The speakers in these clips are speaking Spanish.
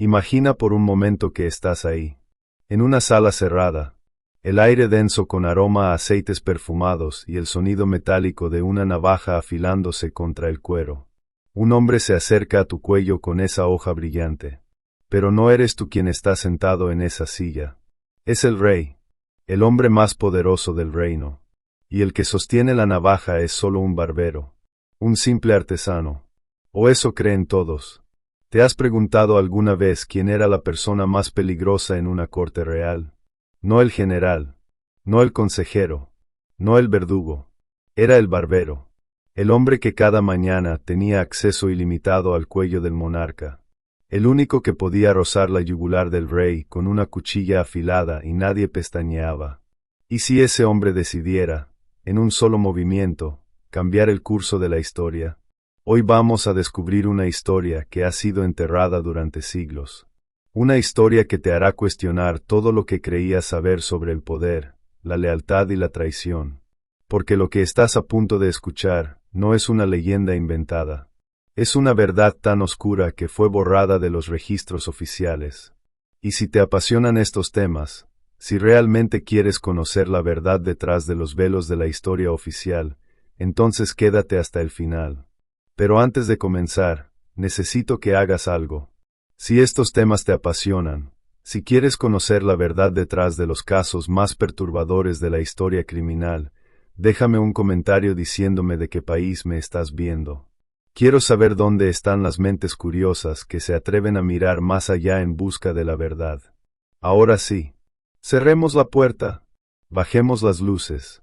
Imagina por un momento que estás ahí, en una sala cerrada, el aire denso con aroma a aceites perfumados y el sonido metálico de una navaja afilándose contra el cuero. Un hombre se acerca a tu cuello con esa hoja brillante. Pero no eres tú quien está sentado en esa silla. Es el rey, el hombre más poderoso del reino. Y el que sostiene la navaja es solo un barbero, un simple artesano. O eso creen todos. ¿Te has preguntado alguna vez quién era la persona más peligrosa en una corte real? No el general, no el consejero, no el verdugo. Era el barbero, el hombre que cada mañana tenía acceso ilimitado al cuello del monarca. El único que podía rozar la yugular del rey con una cuchilla afilada y nadie pestañeaba. ¿Y si ese hombre decidiera, en un solo movimiento, cambiar el curso de la historia? Hoy vamos a descubrir una historia que ha sido enterrada durante siglos. Una historia que te hará cuestionar todo lo que creías saber sobre el poder, la lealtad y la traición. Porque lo que estás a punto de escuchar no es una leyenda inventada. Es una verdad tan oscura que fue borrada de los registros oficiales. Y si te apasionan estos temas, si realmente quieres conocer la verdad detrás de los velos de la historia oficial, entonces quédate hasta el final. Pero antes de comenzar, necesito que hagas algo. Si estos temas te apasionan, si quieres conocer la verdad detrás de los casos más perturbadores de la historia criminal, déjame un comentario diciéndome de qué país me estás viendo. Quiero saber dónde están las mentes curiosas que se atreven a mirar más allá en busca de la verdad. Ahora sí, cerremos la puerta, bajemos las luces,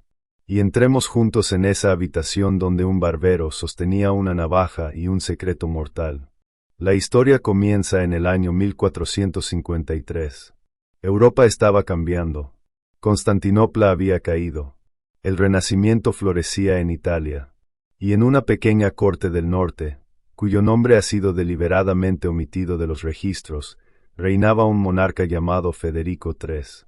y entremos juntos en esa habitación donde un barbero sostenía una navaja y un secreto mortal. La historia comienza en el año 1453. Europa estaba cambiando. Constantinopla había caído. El Renacimiento florecía en Italia. Y en una pequeña corte del norte, cuyo nombre ha sido deliberadamente omitido de los registros, reinaba un monarca llamado Federico III.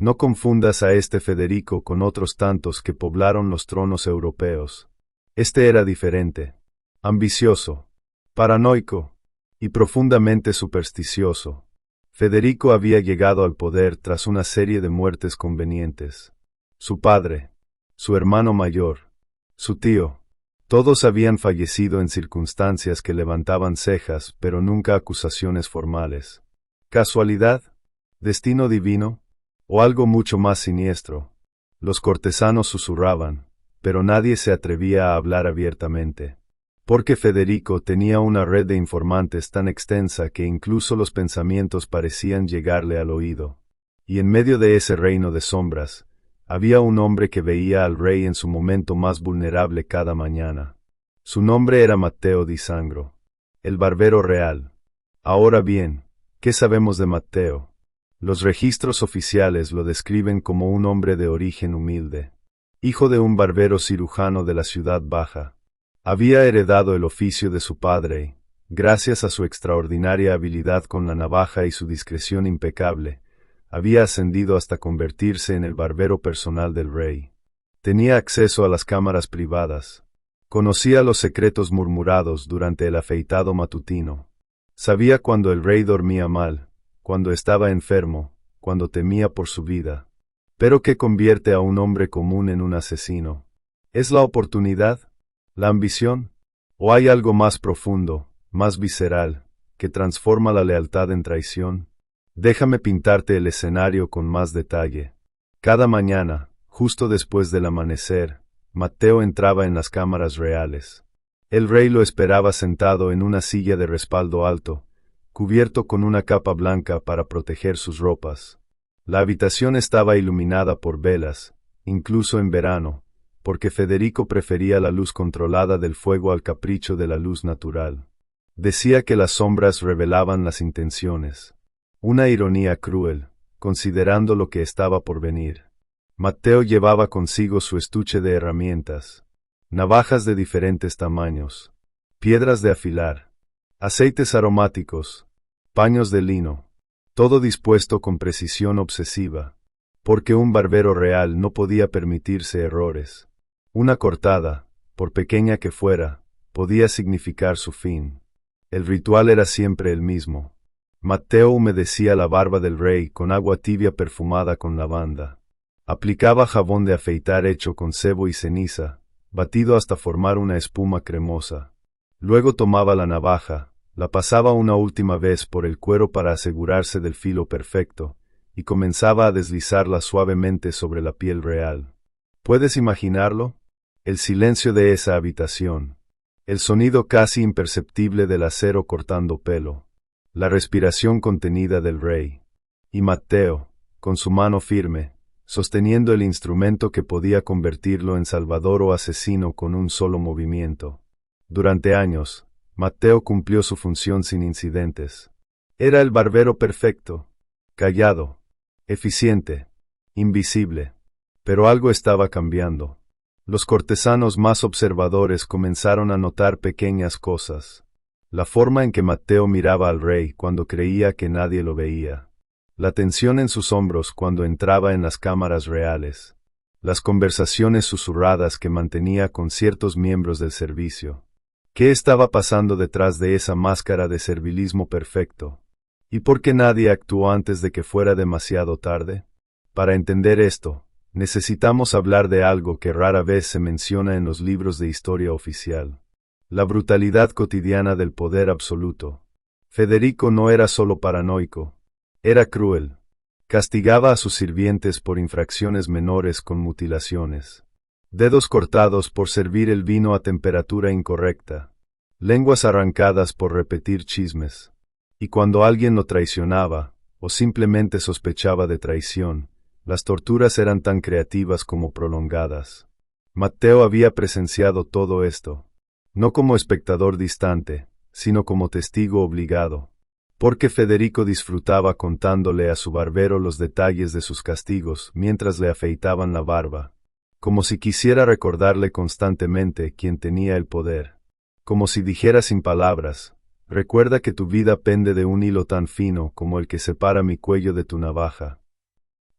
No confundas a este Federico con otros tantos que poblaron los tronos europeos. Este era diferente, ambicioso, paranoico y profundamente supersticioso. Federico había llegado al poder tras una serie de muertes convenientes. Su padre, su hermano mayor, su tío, todos habían fallecido en circunstancias que levantaban cejas, pero nunca acusaciones formales. ¿Casualidad? ¿Destino divino? ¿O algo mucho más siniestro? Los cortesanos susurraban, pero nadie se atrevía a hablar abiertamente. Porque Federico tenía una red de informantes tan extensa que incluso los pensamientos parecían llegarle al oído. Y en medio de ese reino de sombras, había un hombre que veía al rey en su momento más vulnerable cada mañana. Su nombre era Matteo di Sangro, el barbero real. Ahora bien, ¿qué sabemos de Matteo? Los registros oficiales lo describen como un hombre de origen humilde, hijo de un barbero cirujano de la ciudad baja. Había heredado el oficio de su padre, gracias a su extraordinaria habilidad con la navaja y su discreción impecable, había ascendido hasta convertirse en el barbero personal del rey. Tenía acceso a las cámaras privadas. Conocía los secretos murmurados durante el afeitado matutino. Sabía cuando el rey dormía mal, cuando estaba enfermo, cuando temía por su vida. Pero ¿qué convierte a un hombre común en un asesino? ¿Es la oportunidad? ¿La ambición? ¿O hay algo más profundo, más visceral, que transforma la lealtad en traición? Déjame pintarte el escenario con más detalle. Cada mañana, justo después del amanecer, Matteo entraba en las cámaras reales. El rey lo esperaba sentado en una silla de respaldo alto, cubierto con una capa blanca para proteger sus ropas. La habitación estaba iluminada por velas, incluso en verano, porque Federico prefería la luz controlada del fuego al capricho de la luz natural. Decía que las sombras revelaban las intenciones. Una ironía cruel, considerando lo que estaba por venir. Matteo llevaba consigo su estuche de herramientas, navajas de diferentes tamaños, piedras de afilar, aceites aromáticos, paños de lino, todo dispuesto con precisión obsesiva, porque un barbero real no podía permitirse errores. Una cortada, por pequeña que fuera, podía significar su fin. El ritual era siempre el mismo. Matteo humedecía la barba del rey con agua tibia perfumada con lavanda. Aplicaba jabón de afeitar hecho con sebo y ceniza, batido hasta formar una espuma cremosa. Luego tomaba la navaja, la pasaba una última vez por el cuero para asegurarse del filo perfecto, y comenzaba a deslizarla suavemente sobre la piel real. ¿Puedes imaginarlo? El silencio de esa habitación. El sonido casi imperceptible del acero cortando pelo. La respiración contenida del rey. Y Matteo, con su mano firme, sosteniendo el instrumento que podía convertirlo en salvador o asesino con un solo movimiento. Durante años, Matteo cumplió su función sin incidentes. Era el barbero perfecto, callado, eficiente, invisible. Pero algo estaba cambiando. Los cortesanos más observadores comenzaron a notar pequeñas cosas. La forma en que Matteo miraba al rey cuando creía que nadie lo veía. La tensión en sus hombros cuando entraba en las cámaras reales. Las conversaciones susurradas que mantenía con ciertos miembros del servicio. ¿Qué estaba pasando detrás de esa máscara de servilismo perfecto? ¿Y por qué nadie actuó antes de que fuera demasiado tarde? Para entender esto, necesitamos hablar de algo que rara vez se menciona en los libros de historia oficial. La brutalidad cotidiana del poder absoluto. Federico no era solo paranoico. Era cruel. Castigaba a sus sirvientes por infracciones menores con mutilaciones. Dedos cortados por servir el vino a temperatura incorrecta. Lenguas arrancadas por repetir chismes. Y cuando alguien lo traicionaba, o simplemente sospechaba de traición, las torturas eran tan creativas como prolongadas. Matteo había presenciado todo esto. No como espectador distante, sino como testigo obligado. Porque Federico disfrutaba contándole a su barbero los detalles de sus castigos mientras le afeitaban la barba. Como si quisiera recordarle constantemente quién tenía el poder. Como si dijera sin palabras, recuerda que tu vida pende de un hilo tan fino como el que separa mi cuello de tu navaja.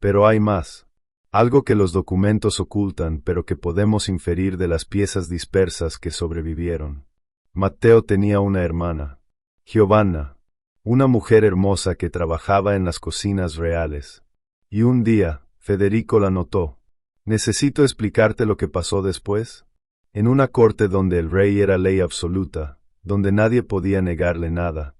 Pero hay más. Algo que los documentos ocultan pero que podemos inferir de las piezas dispersas que sobrevivieron. Matteo tenía una hermana, Giovanna, una mujer hermosa que trabajaba en las cocinas reales. Y un día, Federico la notó. ¿Necesito explicarte lo que pasó después? En una corte donde el rey era ley absoluta, donde nadie podía negarle nada,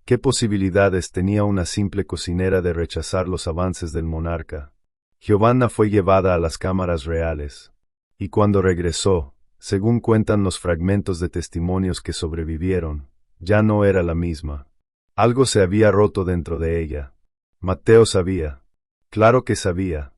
¿qué posibilidades tenía una simple cocinera de rechazar los avances del monarca? Giovanna fue llevada a las cámaras reales. Y cuando regresó, según cuentan los fragmentos de testimonios que sobrevivieron, ya no era la misma. Algo se había roto dentro de ella. Matteo sabía. Claro que sabía.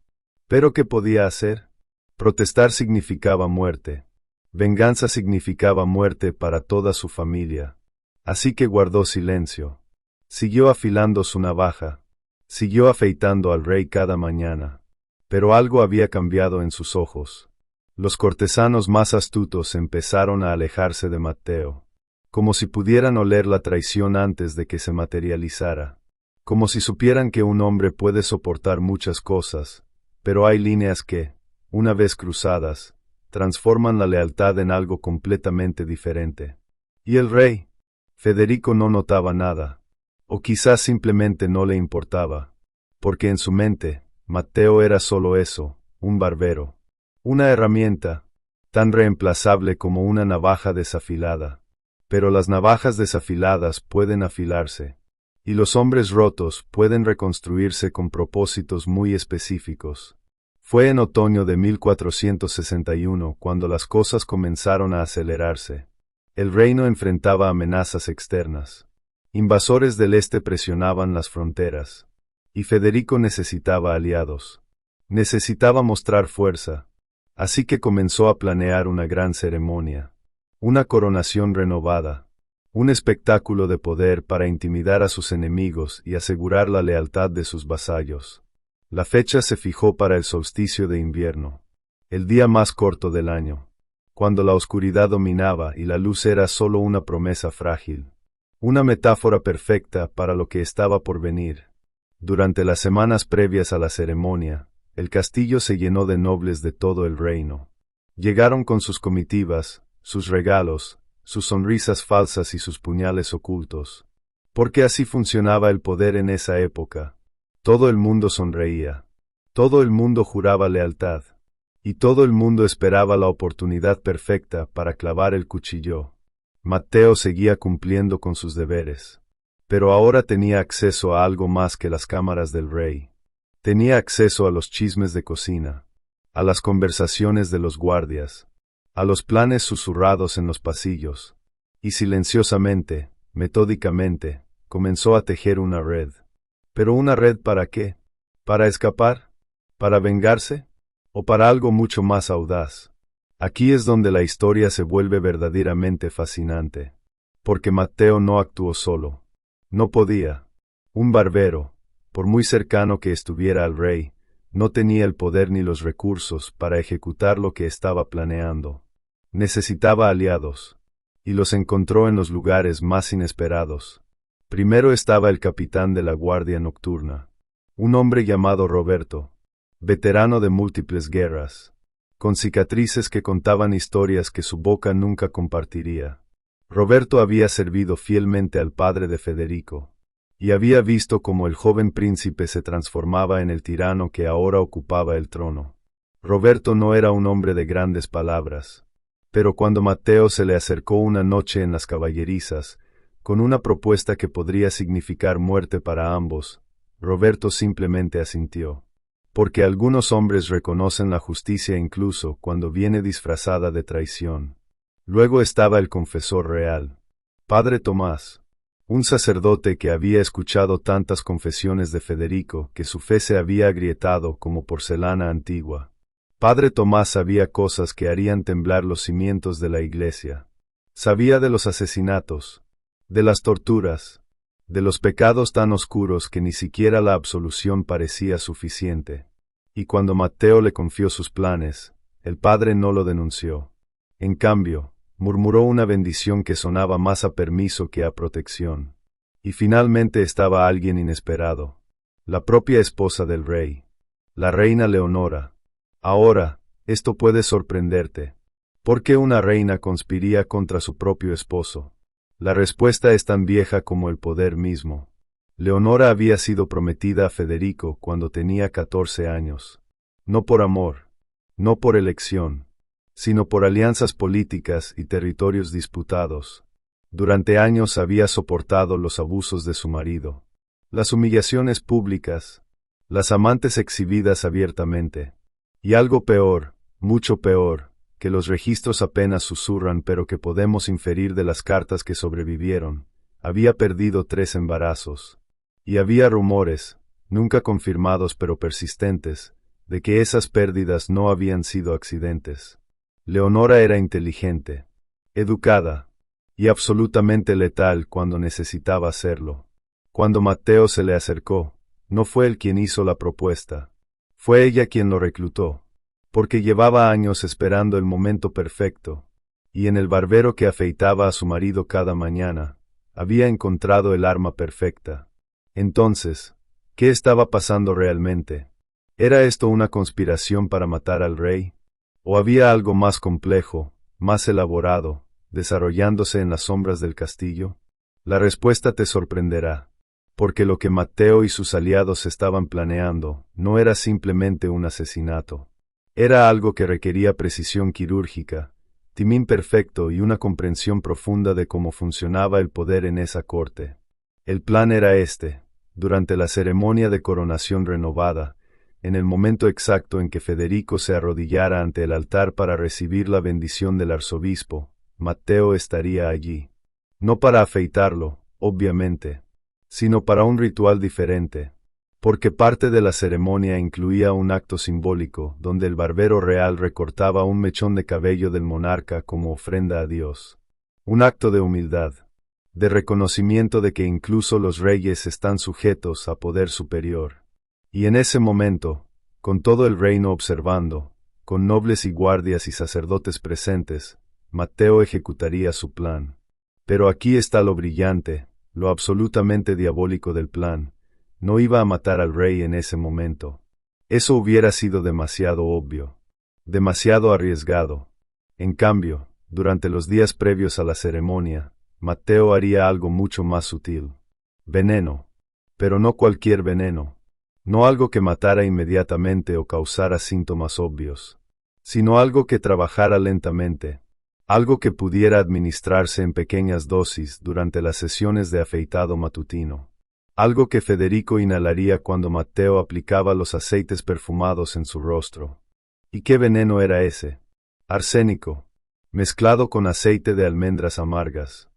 ¿Pero qué podía hacer? Protestar significaba muerte. Venganza significaba muerte para toda su familia. Así que guardó silencio. Siguió afilando su navaja. Siguió afeitando al rey cada mañana. Pero algo había cambiado en sus ojos. Los cortesanos más astutos empezaron a alejarse de Matteo. Como si pudieran oler la traición antes de que se materializara. Como si supieran que un hombre puede soportar muchas cosas, pero hay líneas que, una vez cruzadas, transforman la lealtad en algo completamente diferente. ¿Y el rey? Federico no notaba nada. O quizás simplemente no le importaba. Porque en su mente, Matteo era solo eso, un barbero. Una herramienta, tan reemplazable como una navaja desafilada. Pero las navajas desafiladas pueden afilarse. Y los hombres rotos pueden reconstruirse con propósitos muy específicos. Fue en otoño de 1461 cuando las cosas comenzaron a acelerarse. El reino enfrentaba amenazas externas. Invasores del este presionaban las fronteras. Y Federico necesitaba aliados. Necesitaba mostrar fuerza. Así que comenzó a planear una gran ceremonia. Una coronación renovada. Un espectáculo de poder para intimidar a sus enemigos y asegurar la lealtad de sus vasallos. La fecha se fijó para el solsticio de invierno. El día más corto del año. Cuando la oscuridad dominaba y la luz era solo una promesa frágil. Una metáfora perfecta para lo que estaba por venir. Durante las semanas previas a la ceremonia, el castillo se llenó de nobles de todo el reino. Llegaron con sus comitivas, sus regalos, sus sonrisas falsas y sus puñales ocultos. Porque así funcionaba el poder en esa época. Todo el mundo sonreía. Todo el mundo juraba lealtad. Y todo el mundo esperaba la oportunidad perfecta para clavar el cuchillo. Matteo seguía cumpliendo con sus deberes. Pero ahora tenía acceso a algo más que las cámaras del rey. Tenía acceso a los chismes de cocina, a las conversaciones de los guardias, a los planes susurrados en los pasillos. Y silenciosamente, metódicamente, comenzó a tejer una red. ¿Pero una red para qué? ¿Para escapar? ¿Para vengarse? ¿O para algo mucho más audaz? Aquí es donde la historia se vuelve verdaderamente fascinante. Porque Matteo no actuó solo. No podía. Un barbero, por muy cercano que estuviera al rey, no tenía el poder ni los recursos para ejecutar lo que estaba planeando. Necesitaba aliados. Y los encontró en los lugares más inesperados. Primero estaba el capitán de la Guardia Nocturna, un hombre llamado Roberto, veterano de múltiples guerras, con cicatrices que contaban historias que su boca nunca compartiría. Roberto había servido fielmente al padre de Federico, y había visto cómo el joven príncipe se transformaba en el tirano que ahora ocupaba el trono. Roberto no era un hombre de grandes palabras, pero cuando Matteo se le acercó una noche en las caballerizas, con una propuesta que podría significar muerte para ambos, Roberto simplemente asintió. Porque algunos hombres reconocen la justicia incluso cuando viene disfrazada de traición. Luego estaba el confesor real, Padre Tomás, un sacerdote que había escuchado tantas confesiones de Federico que su fe se había agrietado como porcelana antigua. Padre Tomás sabía cosas que harían temblar los cimientos de la iglesia. Sabía de los asesinatos, de las torturas, de los pecados tan oscuros que ni siquiera la absolución parecía suficiente. Y cuando Matteo le confió sus planes, el padre no lo denunció. En cambio, murmuró una bendición que sonaba más a permiso que a protección. Y finalmente estaba alguien inesperado. La propia esposa del rey. La reina Leonora. Ahora, esto puede sorprenderte. ¿Por qué una reina conspiría contra su propio esposo? La respuesta es tan vieja como el poder mismo. Leonora había sido prometida a Federico cuando tenía 14 años. No por amor, no por elección, sino por alianzas políticas y territorios disputados. Durante años había soportado los abusos de su marido, las humillaciones públicas, las amantes exhibidas abiertamente. Y algo peor, mucho peor, que los registros apenas susurran pero que podemos inferir de las cartas que sobrevivieron, había perdido 3 embarazos. Y había rumores, nunca confirmados pero persistentes, de que esas pérdidas no habían sido accidentes. Leonora era inteligente, educada, y absolutamente letal cuando necesitaba hacerlo. Cuando Matteo se le acercó, no fue él quien hizo la propuesta, fue ella quien lo reclutó. Porque llevaba años esperando el momento perfecto, y en el barbero que afeitaba a su marido cada mañana, había encontrado el arma perfecta. Entonces, ¿qué estaba pasando realmente? ¿Era esto una conspiración para matar al rey? ¿O había algo más complejo, más elaborado, desarrollándose en las sombras del castillo? La respuesta te sorprenderá, porque lo que Matteo y sus aliados estaban planeando no era simplemente un asesinato. Era algo que requería precisión quirúrgica, timing perfecto y una comprensión profunda de cómo funcionaba el poder en esa corte. El plan era este: durante la ceremonia de coronación renovada, en el momento exacto en que Federico se arrodillara ante el altar para recibir la bendición del arzobispo, Matteo estaría allí. No para afeitarlo, obviamente, sino para un ritual diferente. Porque parte de la ceremonia incluía un acto simbólico donde el barbero real recortaba un mechón de cabello del monarca como ofrenda a Dios. Un acto de humildad, de reconocimiento de que incluso los reyes están sujetos a poder superior. Y en ese momento, con todo el reino observando, con nobles y guardias y sacerdotes presentes, Matteo ejecutaría su plan. Pero aquí está lo brillante, lo absolutamente diabólico del plan. No iba a matar al rey en ese momento. Eso hubiera sido demasiado obvio, demasiado arriesgado. En cambio, durante los días previos a la ceremonia, Matteo haría algo mucho más sutil. Veneno. Pero no cualquier veneno. No algo que matara inmediatamente o causara síntomas obvios, sino algo que trabajara lentamente. Algo que pudiera administrarse en pequeñas dosis durante las sesiones de afeitado matutino. Algo que Federico inhalaría cuando Matteo aplicaba los aceites perfumados en su rostro. ¿Y qué veneno era ese? Arsénico, mezclado con aceite de almendras amargas,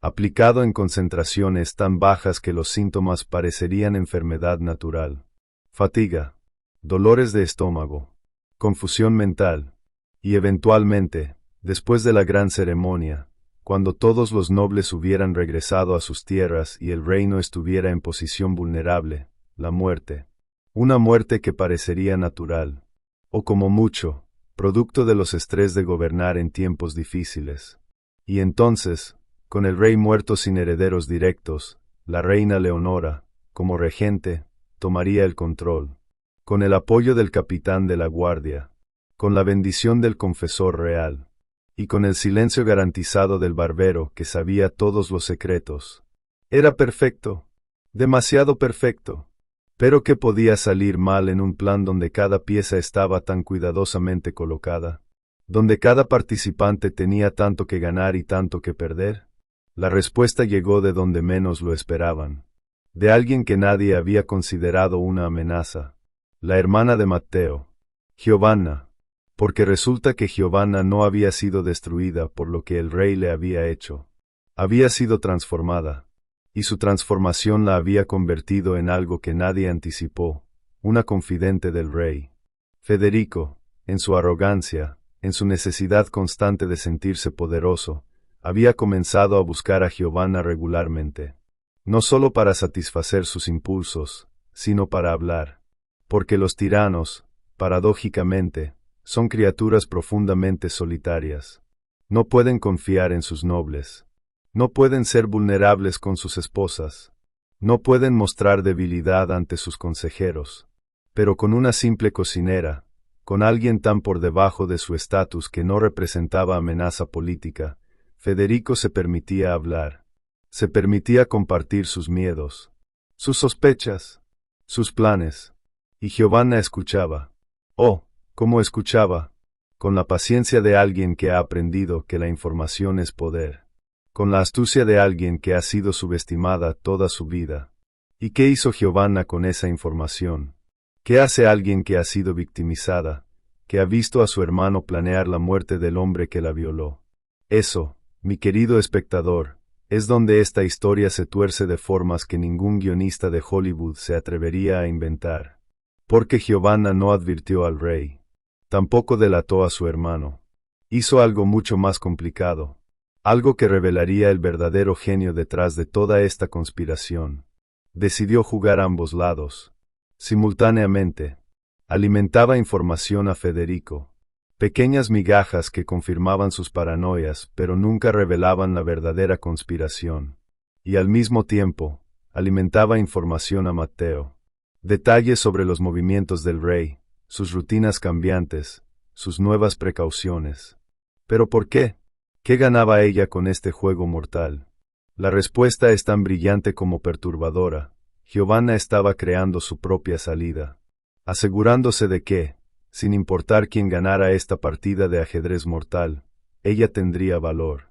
aplicado en concentraciones tan bajas que los síntomas parecerían enfermedad natural. Fatiga, dolores de estómago, confusión mental, y eventualmente, después de la gran ceremonia, cuando todos los nobles hubieran regresado a sus tierras y el reino estuviera en posición vulnerable, la muerte. Una muerte que parecería natural, o como mucho, producto de los estrés de gobernar en tiempos difíciles. Y entonces, con el rey muerto sin herederos directos, la reina Leonora, como regente, tomaría el control. Con el apoyo del capitán de la guardia, con la bendición del confesor real, y con el silencio garantizado del barbero que sabía todos los secretos. Era perfecto, demasiado perfecto. Pero ¿qué podía salir mal en un plan donde cada pieza estaba tan cuidadosamente colocada? ¿Donde cada participante tenía tanto que ganar y tanto que perder? La respuesta llegó de donde menos lo esperaban. De alguien que nadie había considerado una amenaza. La hermana de Matteo, Giovanna. Porque resulta que Giovanna no había sido destruida por lo que el rey le había hecho. Había sido transformada. Y su transformación la había convertido en algo que nadie anticipó, una confidente del rey. Federico, en su arrogancia, en su necesidad constante de sentirse poderoso, había comenzado a buscar a Giovanna regularmente. No solo para satisfacer sus impulsos, sino para hablar. Porque los tiranos, paradójicamente, son criaturas profundamente solitarias. No pueden confiar en sus nobles. No pueden ser vulnerables con sus esposas. No pueden mostrar debilidad ante sus consejeros. Pero con una simple cocinera, con alguien tan por debajo de su estatus que no representaba amenaza política, Federico se permitía hablar. Se permitía compartir sus miedos, sus sospechas, sus planes. Y Giovanna escuchaba. Oh, cómo escuchaba. Con la paciencia de alguien que ha aprendido que la información es poder. Con la astucia de alguien que ha sido subestimada toda su vida. ¿Y qué hizo Giovanna con esa información? ¿Qué hace alguien que ha sido victimizada, que ha visto a su hermano planear la muerte del hombre que la violó? Eso, mi querido espectador, es donde esta historia se tuerce de formas que ningún guionista de Hollywood se atrevería a inventar. Porque Giovanna no advirtió al rey. Tampoco delató a su hermano. Hizo algo mucho más complicado. Algo que revelaría el verdadero genio detrás de toda esta conspiración. Decidió jugar a ambos lados. Simultáneamente, alimentaba información a Federico. Pequeñas migajas que confirmaban sus paranoias, pero nunca revelaban la verdadera conspiración. Y al mismo tiempo, alimentaba información a Matteo. Detalles sobre los movimientos del rey, sus rutinas cambiantes, sus nuevas precauciones. ¿Pero por qué? ¿Qué ganaba ella con este juego mortal? La respuesta es tan brillante como perturbadora. Giovanna estaba creando su propia salida, asegurándose de que, sin importar quién ganara esta partida de ajedrez mortal, ella tendría valor,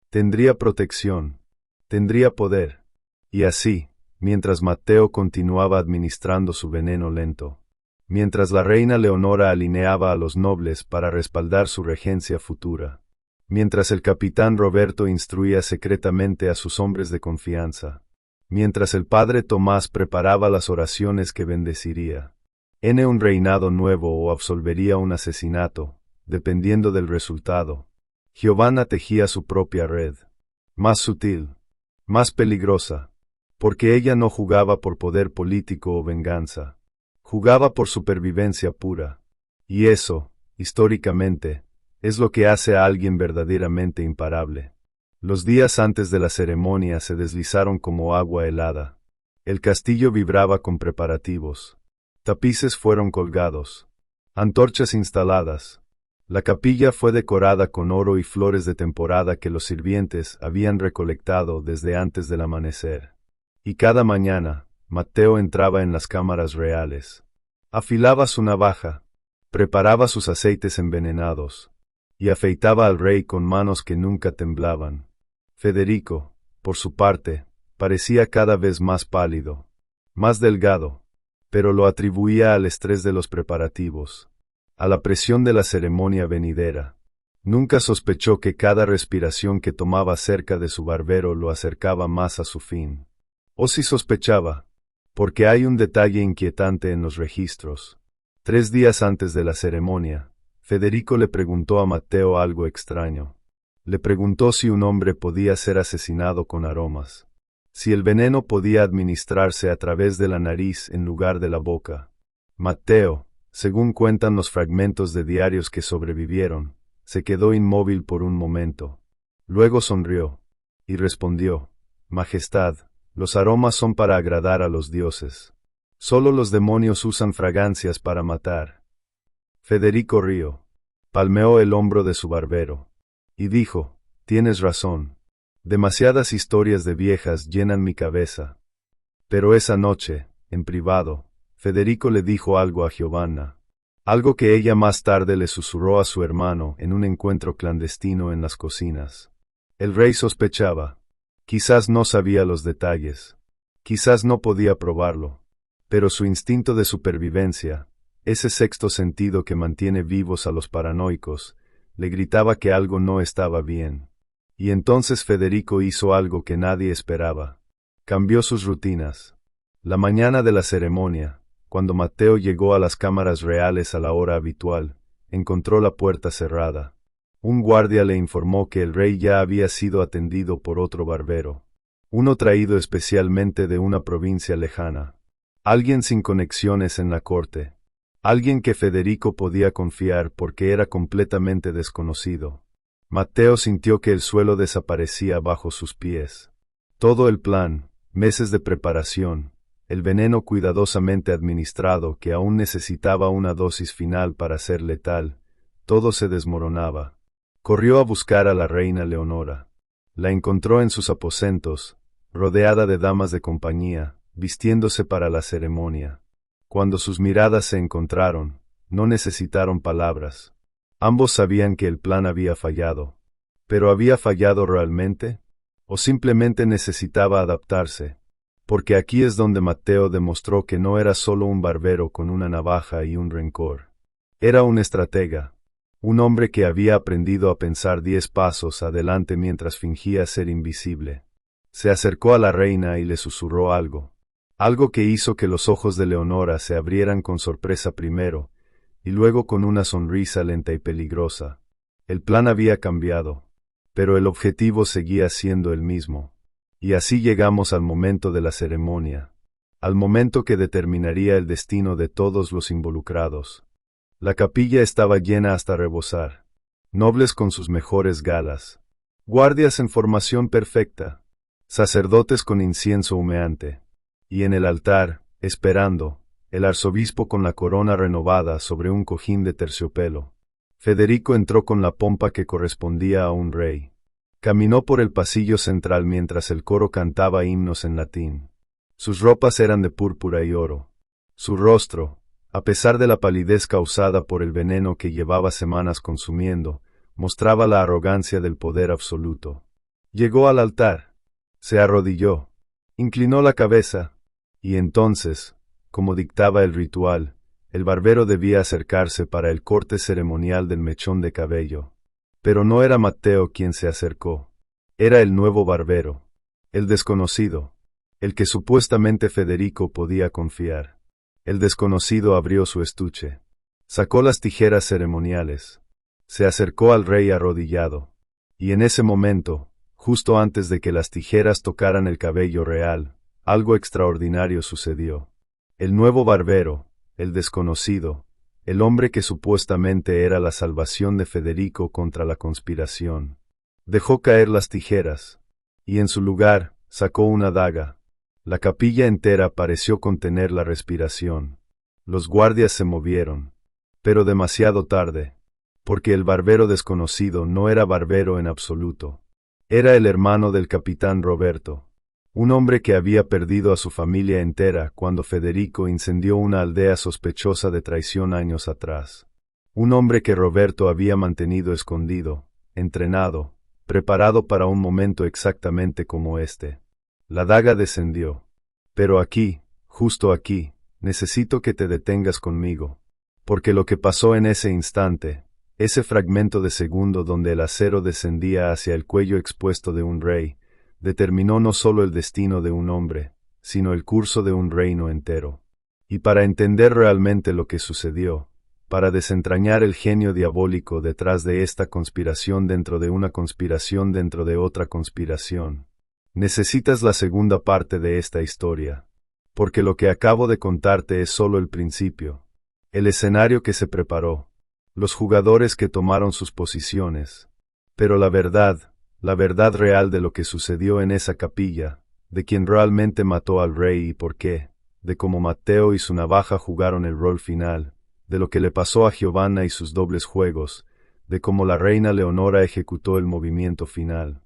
tendría protección, tendría poder. Y así, mientras Matteo continuaba administrando su veneno lento, mientras la reina Leonora alineaba a los nobles para respaldar su regencia futura, mientras el capitán Roberto instruía secretamente a sus hombres de confianza, mientras el padre Tomás preparaba las oraciones que bendeciría un reinado nuevo o absolvería un asesinato, dependiendo del resultado, Giovanna tejía su propia red, más sutil, más peligrosa, porque ella no jugaba por poder político o venganza, jugaba por supervivencia pura, y eso, históricamente, es lo que hace a alguien verdaderamente imparable. Los días antes de la ceremonia se deslizaron como agua helada. El castillo vibraba con preparativos. Tapices fueron colgados. Antorchas instaladas. La capilla fue decorada con oro y flores de temporada que los sirvientes habían recolectado desde antes del amanecer. Y cada mañana, Matteo entraba en las cámaras reales. Afilaba su navaja, preparaba sus aceites envenenados, y afeitaba al rey con manos que nunca temblaban. Federico, por su parte, parecía cada vez más pálido, más delgado, pero lo atribuía al estrés de los preparativos, a la presión de la ceremonia venidera. Nunca sospechó que cada respiración que tomaba cerca de su barbero lo acercaba más a su fin. O si sospechaba, porque hay un detalle inquietante en los registros. 3 días antes de la ceremonia, Federico le preguntó a Matteo algo extraño. Le preguntó si un hombre podía ser asesinado con aromas, si el veneno podía administrarse a través de la nariz en lugar de la boca. Matteo, según cuentan los fragmentos de diarios que sobrevivieron, se quedó inmóvil por un momento. Luego sonrió, y respondió: Majestad, los aromas son para agradar a los dioses. Solo los demonios usan fragancias para matar. Federico rió, palmeó el hombro de su barbero, y dijo: Tienes razón. Demasiadas historias de viejas llenan mi cabeza. Pero esa noche, en privado, Federico le dijo algo a Giovanna. Algo que ella más tarde le susurró a su hermano en un encuentro clandestino en las cocinas. El rey sospechaba. Quizás no sabía los detalles. Quizás no podía probarlo. Pero su instinto de supervivencia, ese sexto sentido que mantiene vivos a los paranoicos, le gritaba que algo no estaba bien. Y entonces Federico hizo algo que nadie esperaba. Cambió sus rutinas. La mañana de la ceremonia, cuando Matteo llegó a las cámaras reales a la hora habitual, encontró la puerta cerrada. Un guardia le informó que el rey ya había sido atendido por otro barbero, uno traído especialmente de una provincia lejana. Alguien sin conexiones en la corte. Alguien que Federico podía confiar porque era completamente desconocido. Matteo sintió que el suelo desaparecía bajo sus pies. Todo el plan, meses de preparación, el veneno cuidadosamente administrado que aún necesitaba una dosis final para ser letal, todo se desmoronaba. Corrió a buscar a la reina Leonora. La encontró en sus aposentos, rodeada de damas de compañía, vistiéndose para la ceremonia. Cuando sus miradas se encontraron, no necesitaron palabras. Ambos sabían que el plan había fallado. ¿Pero había fallado realmente? ¿O simplemente necesitaba adaptarse? Porque aquí es donde Matteo demostró que no era solo un barbero con una navaja y un rencor. Era un estratega. Un hombre que había aprendido a pensar 10 pasos adelante mientras fingía ser invisible. Se acercó a la reina y le susurró algo. Algo que hizo que los ojos de Leonora se abrieran con sorpresa primero, y luego con una sonrisa lenta y peligrosa. El plan había cambiado, pero el objetivo seguía siendo el mismo. Y así llegamos al momento de la ceremonia, al momento que determinaría el destino de todos los involucrados. La capilla estaba llena hasta rebosar. Nobles con sus mejores galas, guardias en formación perfecta, sacerdotes con incienso humeante, y en el altar, esperando, el arzobispo con la corona renovada sobre un cojín de terciopelo. Federico entró con la pompa que correspondía a un rey. Caminó por el pasillo central mientras el coro cantaba himnos en latín. Sus ropas eran de púrpura y oro. Su rostro, a pesar de la palidez causada por el veneno que llevaba semanas consumiendo, mostraba la arrogancia del poder absoluto. Llegó al altar. Se arrodilló. Inclinó la cabeza. Y entonces, como dictaba el ritual, el barbero debía acercarse para el corte ceremonial del mechón de cabello. Pero no era Matteo quien se acercó. Era el nuevo barbero. El desconocido. El que supuestamente Federico podía confiar. El desconocido abrió su estuche. Sacó las tijeras ceremoniales. Se acercó al rey arrodillado. Y en ese momento, justo antes de que las tijeras tocaran el cabello real, algo extraordinario sucedió. El nuevo barbero, el desconocido, el hombre que supuestamente era la salvación de Federico contra la conspiración, dejó caer las tijeras, y en su lugar, sacó una daga. La capilla entera pareció contener la respiración. Los guardias se movieron, pero demasiado tarde, porque el barbero desconocido no era barbero en absoluto. Era el hermano del capitán Roberto. Un hombre que había perdido a su familia entera cuando Federico incendió una aldea sospechosa de traición años atrás. Un hombre que Roberto había mantenido escondido, entrenado, preparado para un momento exactamente como este. La daga descendió. Pero aquí, justo aquí, necesito que te detengas conmigo. Porque lo que pasó en ese instante, ese fragmento de segundo donde el acero descendía hacia el cuello expuesto de un rey, determinó no solo el destino de un hombre, sino el curso de un reino entero. Y para entender realmente lo que sucedió, para desentrañar el genio diabólico detrás de esta conspiración dentro de una conspiración dentro de otra conspiración, necesitas la segunda parte de esta historia, porque lo que acabo de contarte es solo el principio, el escenario que se preparó, los jugadores que tomaron sus posiciones, pero la verdad real de lo que sucedió en esa capilla, de quien realmente mató al rey y por qué, de cómo Matteo y su navaja jugaron el rol final, de lo que le pasó a Giovanna y sus dobles juegos, de cómo la reina Leonora ejecutó el movimiento final.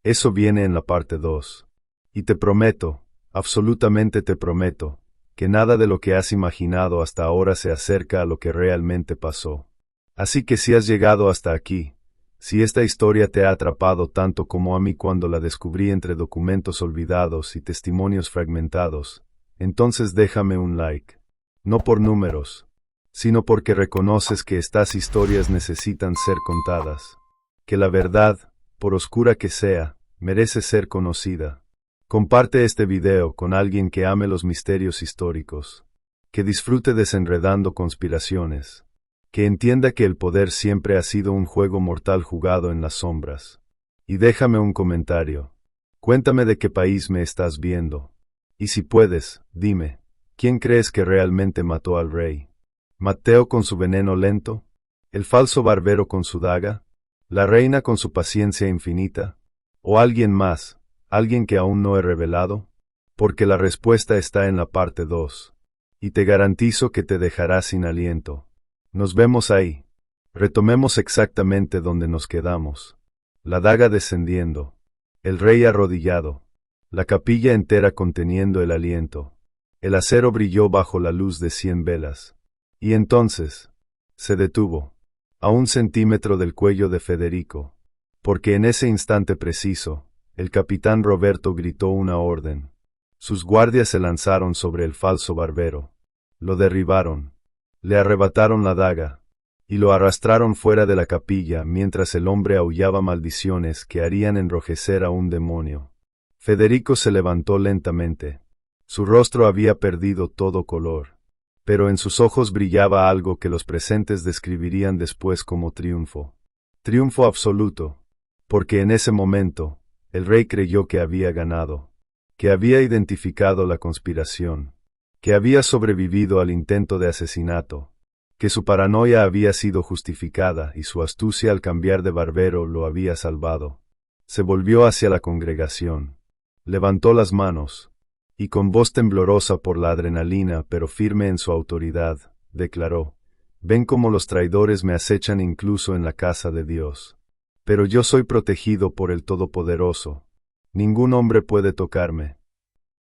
Eso viene en la parte 2. Y te prometo, absolutamente te prometo, que nada de lo que has imaginado hasta ahora se acerca a lo que realmente pasó. Así que si has llegado hasta aquí, si esta historia te ha atrapado tanto como a mí cuando la descubrí entre documentos olvidados y testimonios fragmentados, entonces déjame un like. No por números, sino porque reconoces que estas historias necesitan ser contadas. Que la verdad, por oscura que sea, merece ser conocida. Comparte este video con alguien que ame los misterios históricos, que disfrute desenredando conspiraciones, que entienda que el poder siempre ha sido un juego mortal jugado en las sombras. Y déjame un comentario. Cuéntame de qué país me estás viendo. Y si puedes, dime, ¿quién crees que realmente mató al rey? ¿Matteo con su veneno lento? ¿El falso barbero con su daga? ¿La reina con su paciencia infinita? ¿O alguien más, alguien que aún no he revelado? Porque la respuesta está en la parte 2. Y te garantizo que te dejará sin aliento. Nos vemos ahí. Retomemos exactamente donde nos quedamos. La daga descendiendo. El rey arrodillado. La capilla entera conteniendo el aliento. El acero brilló bajo la luz de 100 velas. Y entonces, se detuvo, a 1 centímetro del cuello de Federico, porque en ese instante preciso, el capitán Roberto gritó una orden. Sus guardias se lanzaron sobre el falso barbero. Lo derribaron. Le arrebataron la daga, y lo arrastraron fuera de la capilla mientras el hombre aullaba maldiciones que harían enrojecer a un demonio. Federico se levantó lentamente. Su rostro había perdido todo color, pero en sus ojos brillaba algo que los presentes describirían después como triunfo. Triunfo absoluto, porque en ese momento, el rey creyó que había ganado, que había identificado la conspiración, que había sobrevivido al intento de asesinato, que su paranoia había sido justificada y su astucia al cambiar de barbero lo había salvado. Se volvió hacia la congregación, levantó las manos, y con voz temblorosa por la adrenalina pero firme en su autoridad, declaró: «Ven cómo los traidores me acechan incluso en la casa de Dios. Pero yo soy protegido por el Todopoderoso. Ningún hombre puede tocarme».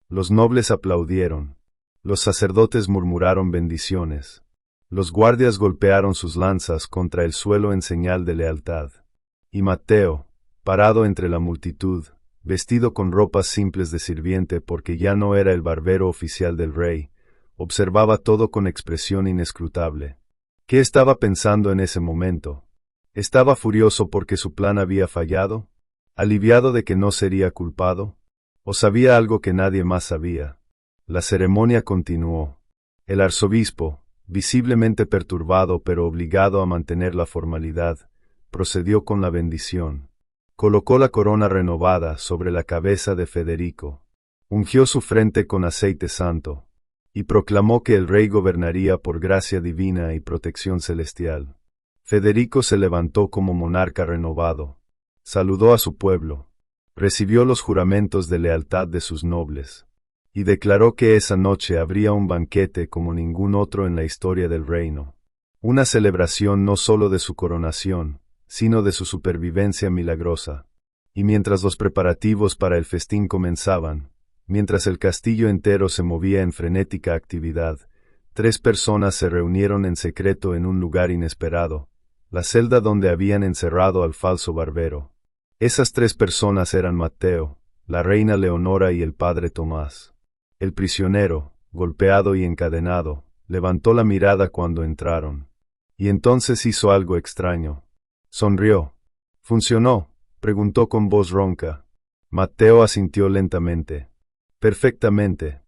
Los nobles aplaudieron. Los sacerdotes murmuraron bendiciones. Los guardias golpearon sus lanzas contra el suelo en señal de lealtad. Y Matteo, parado entre la multitud, vestido con ropas simples de sirviente porque ya no era el barbero oficial del rey, observaba todo con expresión inescrutable. ¿Qué estaba pensando en ese momento? ¿Estaba furioso porque su plan había fallado? ¿Aliviado de que no sería culpado? ¿O sabía algo que nadie más sabía? La ceremonia continuó. El arzobispo, visiblemente perturbado pero obligado a mantener la formalidad, procedió con la bendición. Colocó la corona renovada sobre la cabeza de Federico, ungió su frente con aceite santo, y proclamó que el rey gobernaría por gracia divina y protección celestial. Federico se levantó como monarca renovado, saludó a su pueblo, recibió los juramentos de lealtad de sus nobles, y declaró que esa noche habría un banquete como ningún otro en la historia del reino. Una celebración no solo de su coronación, sino de su supervivencia milagrosa. Y mientras los preparativos para el festín comenzaban, Mientras el castillo entero se movía en frenética actividad, 3 personas se reunieron en secreto en un lugar inesperado, la celda donde habían encerrado al falso barbero. Esas 3 personas eran Matteo, la reina Leonora y el padre Tomás. El prisionero, golpeado y encadenado, levantó la mirada cuando entraron. Y entonces hizo algo extraño. Sonrió. ¿Funcionó?, preguntó con voz ronca. Matteo asintió lentamente. Perfectamente.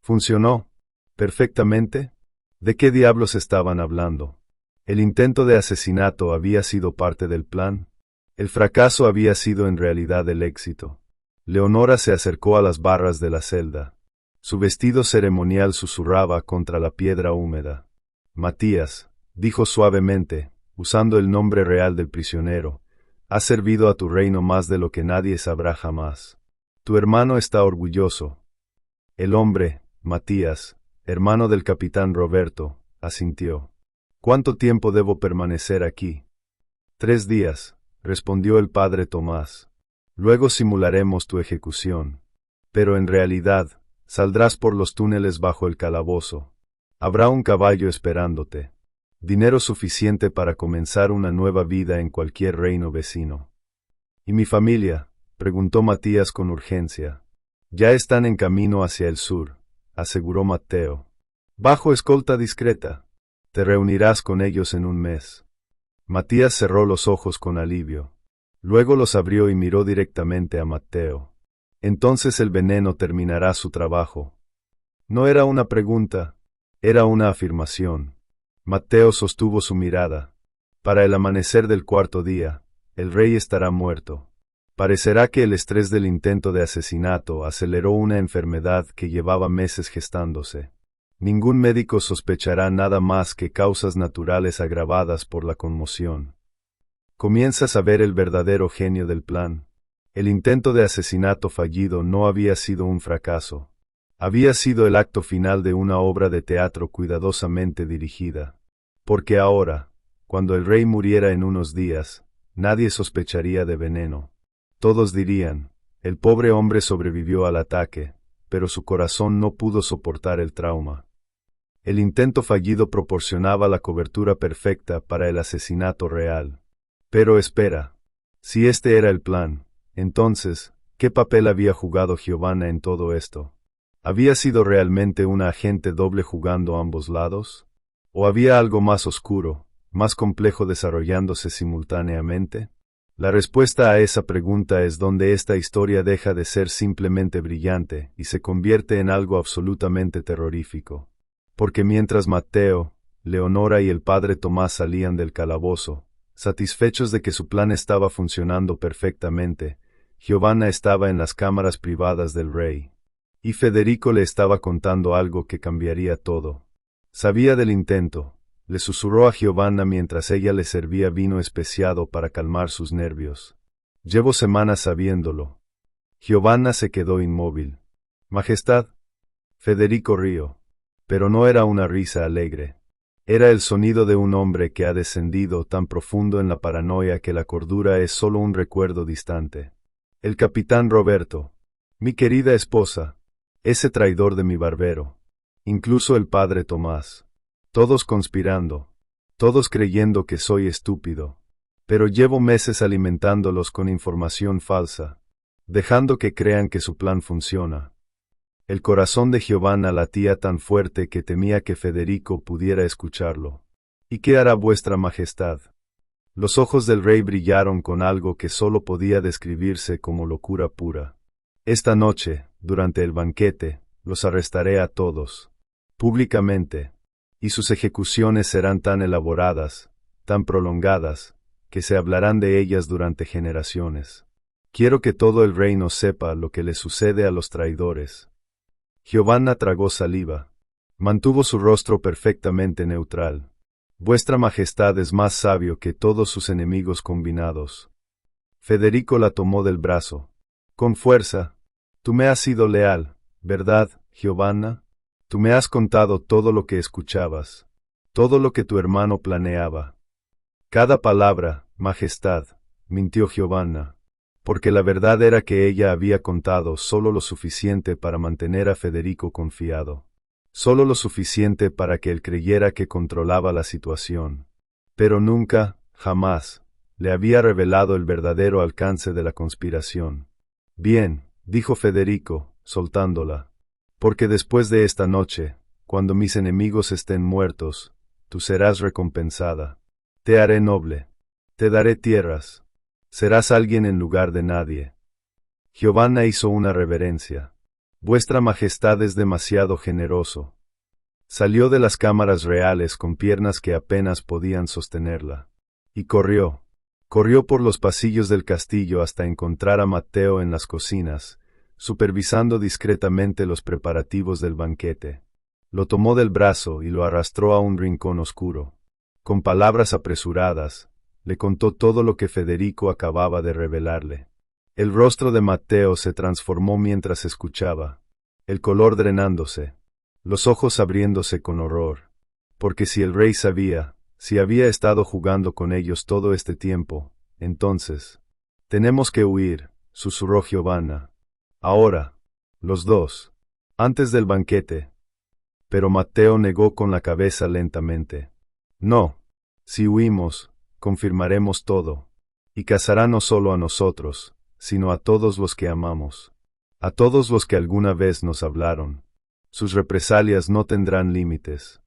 ¿Funcionó? ¿Perfectamente? ¿De qué diablos estaban hablando? ¿El intento de asesinato había sido parte del plan? El fracaso había sido en realidad el éxito. Leonora se acercó a las barras de la celda. Su vestido ceremonial susurraba contra la piedra húmeda. Matías, dijo suavemente, usando el nombre real del prisionero, has servido a tu reino más de lo que nadie sabrá jamás. Tu hermano está orgulloso. El hombre, Matías, hermano del capitán Roberto, asintió. ¿Cuánto tiempo debo permanecer aquí? 3 días, respondió el padre Tomás. Luego simularemos tu ejecución. Pero en realidad, saldrás por los túneles bajo el calabozo. Habrá un caballo esperándote. Dinero suficiente para comenzar una nueva vida en cualquier reino vecino. ¿Y mi familia?, preguntó Matías con urgencia. Ya están en camino hacia el sur, aseguró Matteo. Bajo escolta discreta. Te reunirás con ellos en un mes. Matías cerró los ojos con alivio. Luego los abrió y miró directamente a Matteo. Entonces el veneno terminará su trabajo. No era una pregunta, era una afirmación. Matteo sostuvo su mirada. Para el amanecer del 4.º día, el rey estará muerto. Parecerá que el estrés del intento de asesinato aceleró una enfermedad que llevaba meses gestándose. Ningún médico sospechará nada más que causas naturales agravadas por la conmoción. Comienzas a ver el verdadero genio del plan. El intento de asesinato fallido no había sido un fracaso. Había sido el acto final de una obra de teatro cuidadosamente dirigida. Porque ahora, cuando el rey muriera en unos días, nadie sospecharía de veneno. Todos dirían, el pobre hombre sobrevivió al ataque, pero su corazón no pudo soportar el trauma. El intento fallido proporcionaba la cobertura perfecta para el asesinato real. Pero espera, si este era el plan, entonces, ¿qué papel había jugado Giovanna en todo esto? ¿Había sido realmente una agente doble jugando a ambos lados? ¿O había algo más oscuro, más complejo desarrollándose simultáneamente? La respuesta a esa pregunta es donde esta historia deja de ser simplemente brillante y se convierte en algo absolutamente terrorífico. Porque mientras Matteo, Leonora y el padre Tomás salían del calabozo, satisfechos de que su plan estaba funcionando perfectamente, Giovanna estaba en las cámaras privadas del rey. Y Federico le estaba contando algo que cambiaría todo. Sabía del intento, le susurró a Giovanna mientras ella le servía vino especiado para calmar sus nervios. Llevo semanas sabiéndolo. Giovanna se quedó inmóvil. Majestad. Federico rió. Pero no era una risa alegre. Era el sonido de un hombre que ha descendido tan profundo en la paranoia que la cordura es solo un recuerdo distante. El capitán Roberto. Mi querida esposa. Ese traidor de mi barbero. Incluso el padre Tomás. Todos conspirando. Todos creyendo que soy estúpido. Pero llevo meses alimentándolos con información falsa. Dejando que crean que su plan funciona. El corazón de Giovanna latía tan fuerte que temía que Federico pudiera escucharlo. ¿Y qué hará vuestra majestad? Los ojos del rey brillaron con algo que solo podía describirse como locura pura. Esta noche, durante el banquete, los arrestaré a todos. Públicamente. Y sus ejecuciones serán tan elaboradas, tan prolongadas, que se hablarán de ellas durante generaciones. Quiero que todo el reino sepa lo que le sucede a los traidores. Giovanna tragó saliva. Mantuvo su rostro perfectamente neutral. Vuestra Majestad es más sabio que todos sus enemigos combinados. Federico la tomó del brazo. Con fuerza. Tú me has sido leal, ¿verdad, Giovanna? Tú me has contado todo lo que escuchabas. Todo lo que tu hermano planeaba. Cada palabra, Majestad, mintió Giovanna. porque la verdad era que ella había contado solo lo suficiente para mantener a Federico confiado. Solo lo suficiente para que él creyera que controlaba la situación. Pero nunca, jamás, le había revelado el verdadero alcance de la conspiración. Bien, dijo Federico, soltándola. Porque después de esta noche, cuando mis enemigos estén muertos, tú serás recompensada. Te haré noble. Te daré tierras. Serás alguien en lugar de nadie. Giovanna hizo una reverencia. Vuestra Majestad es demasiado generoso. Salió de las cámaras reales con piernas que apenas podían sostenerla. Y corrió. Corrió por los pasillos del castillo hasta encontrar a Matteo en las cocinas, supervisando discretamente los preparativos del banquete. Lo tomó del brazo y lo arrastró a un rincón oscuro. Con palabras apresuradas, le contó todo lo que Federico acababa de revelarle. El rostro de Matteo se transformó mientras escuchaba, el color drenándose, los ojos abriéndose con horror. Porque si el rey sabía, si había estado jugando con ellos todo este tiempo, entonces, tenemos que huir, susurró Giovanna. Ahora, los dos, antes del banquete. Pero Matteo negó con la cabeza lentamente. No, si huimos, confirmaremos todo, y cazará no solo a nosotros, sino a todos los que amamos, a todos los que alguna vez nos hablaron. Sus represalias no tendrán límites.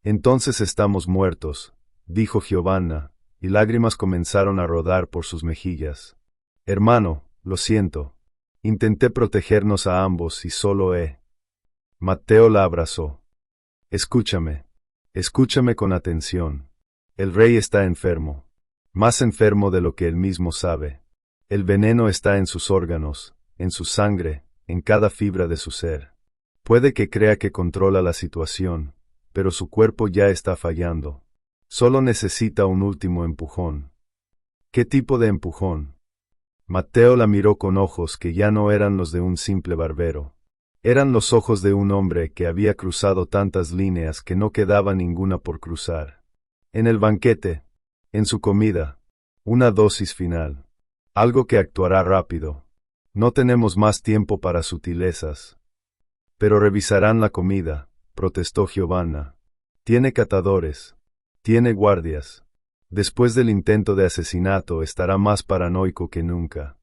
Entonces estamos muertos, dijo Giovanna, y lágrimas comenzaron a rodar por sus mejillas. Hermano, lo siento. Intenté protegernos a ambos y solo he. Matteo la abrazó. Escúchame. Escúchame con atención. El rey está enfermo. Más enfermo de lo que él mismo sabe. El veneno está en sus órganos, en su sangre, en cada fibra de su ser. Puede que crea que controla la situación, pero su cuerpo ya está fallando. Solo necesita un último empujón. ¿Qué tipo de empujón? Matteo la miró con ojos que ya no eran los de un simple barbero. Eran los ojos de un hombre que había cruzado tantas líneas que no quedaba ninguna por cruzar. En el banquete, en su comida, una dosis final. Algo que actuará rápido. No tenemos más tiempo para sutilezas. Pero revisarán la comida, protestó Giovanna. Tiene catadores. Tiene guardias. Después del intento de asesinato estará más paranoico que nunca.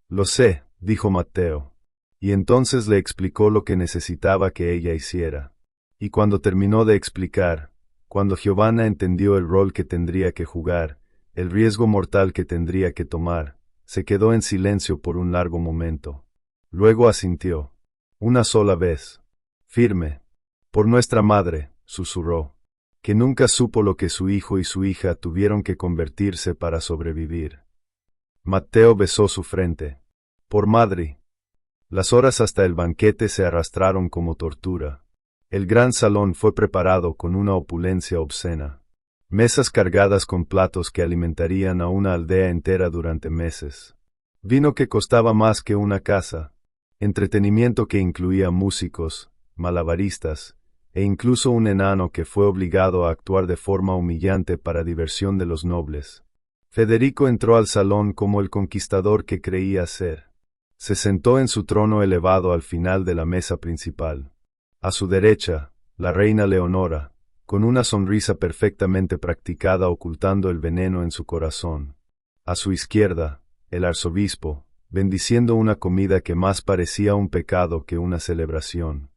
Lo sé, dijo Matteo. Y entonces le explicó lo que necesitaba que ella hiciera. Y cuando terminó de explicar, cuando Giovanna entendió el rol que tendría que jugar, el riesgo mortal que tendría que tomar, se quedó en silencio por un largo momento. Luego asintió. Una sola vez. Firme. Por nuestra madre, susurró, que nunca supo lo que su hijo y su hija tuvieron que convertirse para sobrevivir. Matteo besó su frente. Por madre. Las horas hasta el banquete se arrastraron como tortura. El gran salón fue preparado con una opulencia obscena. Mesas cargadas con platos que alimentarían a una aldea entera durante meses. Vino que costaba más que una casa. Entretenimiento que incluía músicos, malabaristas, e incluso un enano que fue obligado a actuar de forma humillante para diversión de los nobles. Federico entró al salón como el conquistador que creía ser. Se sentó en su trono elevado al final de la mesa principal. A su derecha, la reina Leonora, con una sonrisa perfectamente practicada ocultando el veneno en su corazón. A su izquierda, el arzobispo, bendiciendo una comida que más parecía un pecado que una celebración.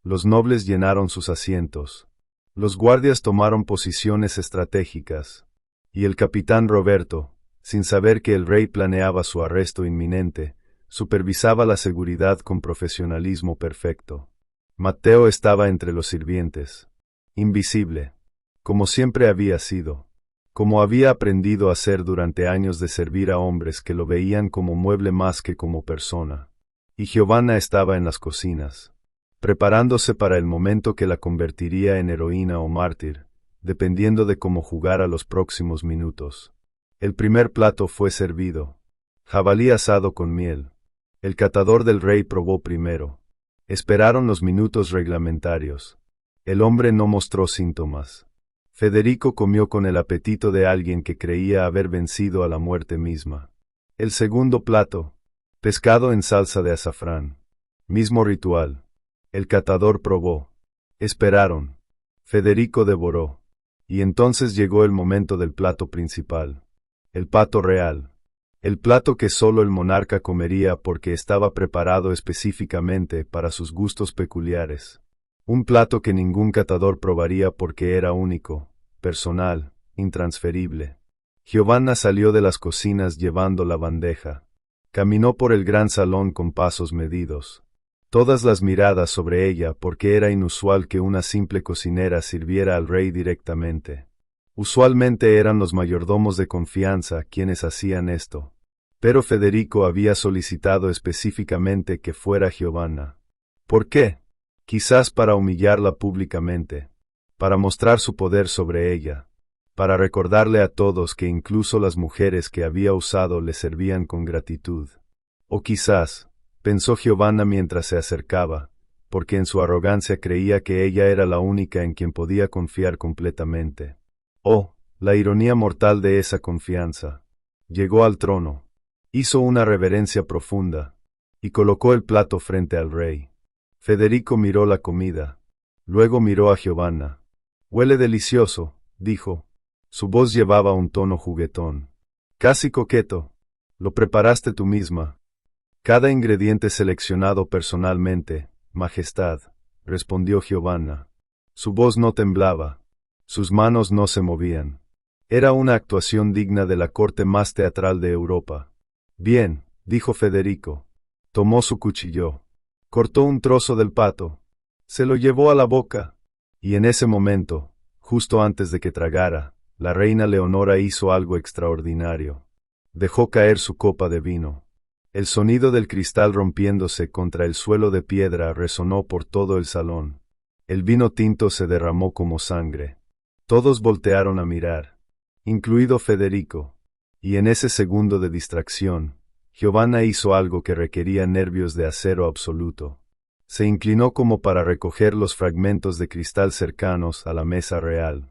Los nobles llenaron sus asientos. Los guardias tomaron posiciones estratégicas. Y el capitán Roberto, sin saber que el rey planeaba su arresto inminente, supervisaba la seguridad con profesionalismo perfecto. Matteo estaba entre los sirvientes. Invisible. Como siempre había sido. Como había aprendido a ser durante años de servir a hombres que lo veían como mueble más que como persona. Y Giovanna estaba en las cocinas, preparándose para el momento que la convertiría en heroína o mártir, dependiendo de cómo jugara los próximos minutos. El primer plato fue servido. Jabalí asado con miel. El catador del rey probó primero. Esperaron los minutos reglamentarios. El hombre no mostró síntomas. Federico comió con el apetito de alguien que creía haber vencido a la muerte misma. El segundo plato. Pescado en salsa de azafrán. Mismo ritual. El catador probó. Esperaron. Federico devoró. Y entonces llegó el momento del plato principal. El pato real. El plato que solo el monarca comería porque estaba preparado específicamente para sus gustos peculiares. Un plato que ningún catador probaría porque era único, personal, intransferible. Giovanna salió de las cocinas llevando la bandeja. Caminó por el gran salón con pasos medidos. Todas las miradas sobre ella porque era inusual que una simple cocinera sirviera al rey directamente. Usualmente eran los mayordomos de confianza quienes hacían esto. Pero Federico había solicitado específicamente que fuera Giovanna. ¿Por qué? Quizás para humillarla públicamente, para mostrar su poder sobre ella, para recordarle a todos que incluso las mujeres que había usado le servían con gratitud. O quizás, pensó Giovanna mientras se acercaba, porque en su arrogancia creía que ella era la única en quien podía confiar completamente. Oh, la ironía mortal de esa confianza. Llegó al trono. Hizo una reverencia profunda, y colocó el plato frente al rey. Federico miró la comida. Luego miró a Giovanna. «Huele delicioso», dijo. Su voz llevaba un tono juguetón. «Casi coqueto. Lo preparaste tú misma». «Cada ingrediente seleccionado personalmente, Majestad», respondió Giovanna. Su voz no temblaba. Sus manos no se movían. Era una actuación digna de la corte más teatral de Europa. «Bien», dijo Federico. Tomó su cuchillo. Cortó un trozo del pato. Se lo llevó a la boca. Y en ese momento, justo antes de que tragara, la reina Leonora hizo algo extraordinario. Dejó caer su copa de vino. El sonido del cristal rompiéndose contra el suelo de piedra resonó por todo el salón. El vino tinto se derramó como sangre. Todos voltearon a mirar, incluido Federico. Y en ese segundo de distracción, Giovanna hizo algo que requería nervios de acero absoluto. Se inclinó como para recoger los fragmentos de cristal cercanos a la mesa real.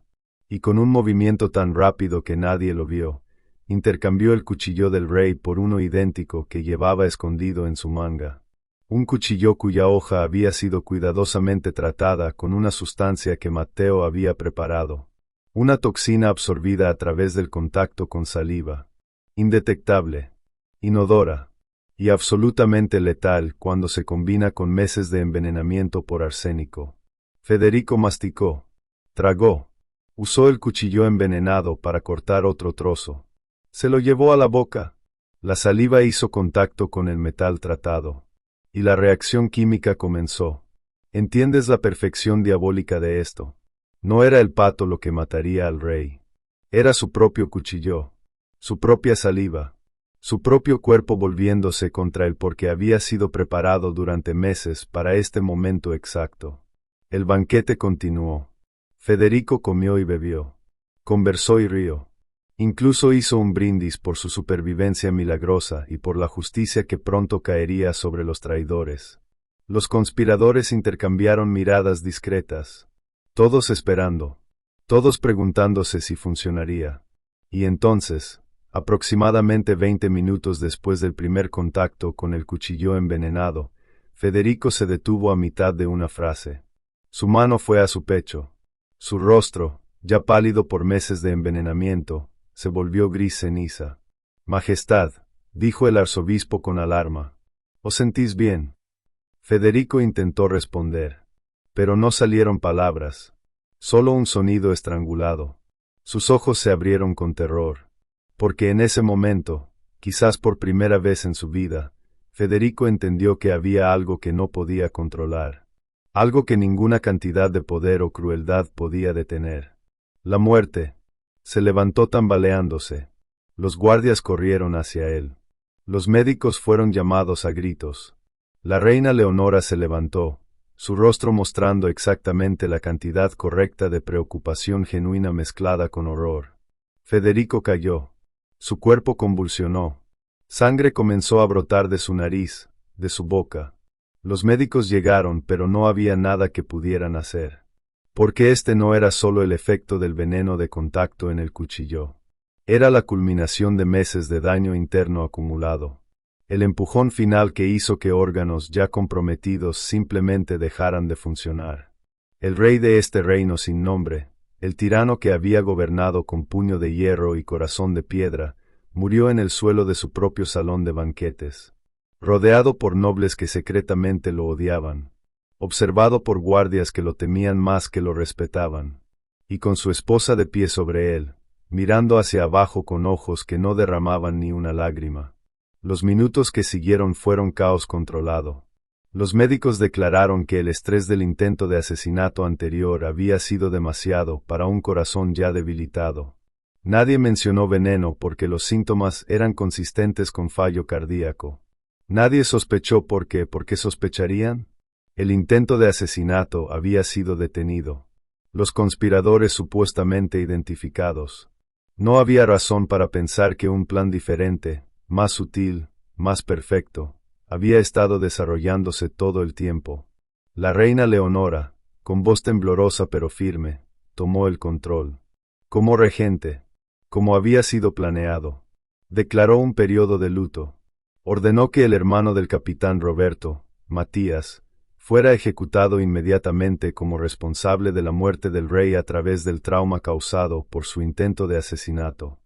Y con un movimiento tan rápido que nadie lo vio, intercambió el cuchillo del rey por uno idéntico que llevaba escondido en su manga. Un cuchillo cuya hoja había sido cuidadosamente tratada con una sustancia que Mateo había preparado. Una toxina absorbida a través del contacto con saliva. Indetectable, inodora, y absolutamente letal cuando se combina con meses de envenenamiento por arsénico. Federico masticó, tragó, usó el cuchillo envenenado para cortar otro trozo. Se lo llevó a la boca. La saliva hizo contacto con el metal tratado. Y la reacción química comenzó. ¿Entiendes la perfección diabólica de esto? No era el pato lo que mataría al rey. Era su propio cuchillo, su propia saliva, su propio cuerpo volviéndose contra él porque había sido preparado durante meses para este momento exacto. El banquete continuó. Federico comió y bebió. Conversó y rió. Incluso hizo un brindis por su supervivencia milagrosa y por la justicia que pronto caería sobre los traidores. Los conspiradores intercambiaron miradas discretas. Todos esperando, todos preguntándose si funcionaría. Y entonces, aproximadamente 20 minutos después del primer contacto con el cuchillo envenenado, Federico se detuvo a mitad de una frase. Su mano fue a su pecho. Su rostro, ya pálido por meses de envenenamiento, se volvió gris ceniza. «Majestad», dijo el arzobispo con alarma. «¿Os sentís bien?» Federico intentó responder. Pero no salieron palabras, solo un sonido estrangulado. Sus ojos se abrieron con terror, porque en ese momento, quizás por primera vez en su vida, Federico entendió que había algo que no podía controlar, algo que ninguna cantidad de poder o crueldad podía detener. La muerte. Se levantó tambaleándose. Los guardias corrieron hacia él. Los médicos fueron llamados a gritos. La reina Leonora se levantó, su rostro mostrando exactamente la cantidad correcta de preocupación genuina mezclada con horror. Federico cayó. Su cuerpo convulsionó. Sangre comenzó a brotar de su nariz, de su boca. Los médicos llegaron, pero no había nada que pudieran hacer. Porque este no era solo el efecto del veneno de contacto en el cuchillo. Era la culminación de meses de daño interno acumulado. El empujón final que hizo que órganos ya comprometidos simplemente dejaran de funcionar. El rey de este reino sin nombre, el tirano que había gobernado con puño de hierro y corazón de piedra, murió en el suelo de su propio salón de banquetes, rodeado por nobles que secretamente lo odiaban, observado por guardias que lo temían más que lo respetaban, y con su esposa de pie sobre él, mirando hacia abajo con ojos que no derramaban ni una lágrima. Los minutos que siguieron fueron caos controlado. Los médicos declararon que el estrés del intento de asesinato anterior había sido demasiado para un corazón ya debilitado. Nadie mencionó veneno porque los síntomas eran consistentes con fallo cardíaco. Nadie sospechó ¿por qué sospecharían? El intento de asesinato había sido detenido. Los conspiradores supuestamente identificados. No había razón para pensar que un plan diferente, más sutil, más perfecto, había estado desarrollándose todo el tiempo. La reina Leonora, con voz temblorosa pero firme, tomó el control. Como regente, como había sido planeado, declaró un periodo de luto. Ordenó que el hermano del capitán Roberto, Matías, fuera ejecutado inmediatamente como responsable de la muerte del rey a través del trauma causado por su intento de asesinato.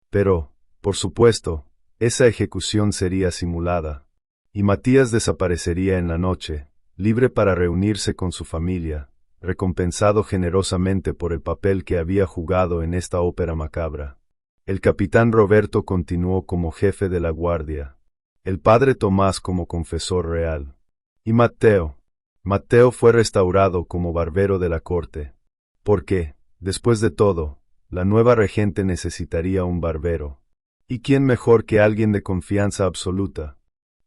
Pero, por supuesto, esa ejecución sería simulada, y Matías desaparecería en la noche, libre para reunirse con su familia, recompensado generosamente por el papel que había jugado en esta ópera macabra. El capitán Roberto continuó como jefe de la guardia, el padre Tomás como confesor real, y Mateo fue restaurado como barbero de la corte, porque, después de todo, la nueva regente necesitaría un barbero. ¿Y quién mejor que alguien de confianza absoluta?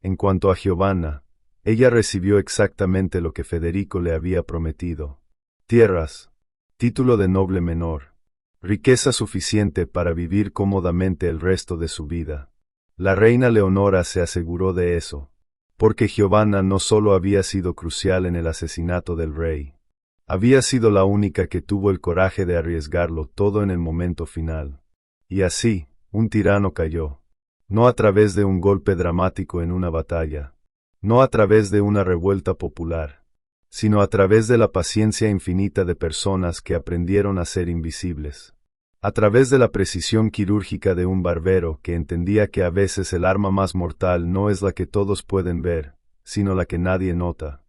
En cuanto a Giovanna, ella recibió exactamente lo que Federico le había prometido. Tierras, título de noble menor, riqueza suficiente para vivir cómodamente el resto de su vida. La reina Leonora se aseguró de eso, porque Giovanna no solo había sido crucial en el asesinato del rey, había sido la única que tuvo el coraje de arriesgarlo todo en el momento final. Y así, un tirano cayó, no a través de un golpe dramático en una batalla, no a través de una revuelta popular, sino a través de la paciencia infinita de personas que aprendieron a ser invisibles. A través de la precisión quirúrgica de un barbero que entendía que a veces el arma más mortal no es la que todos pueden ver, sino la que nadie nota.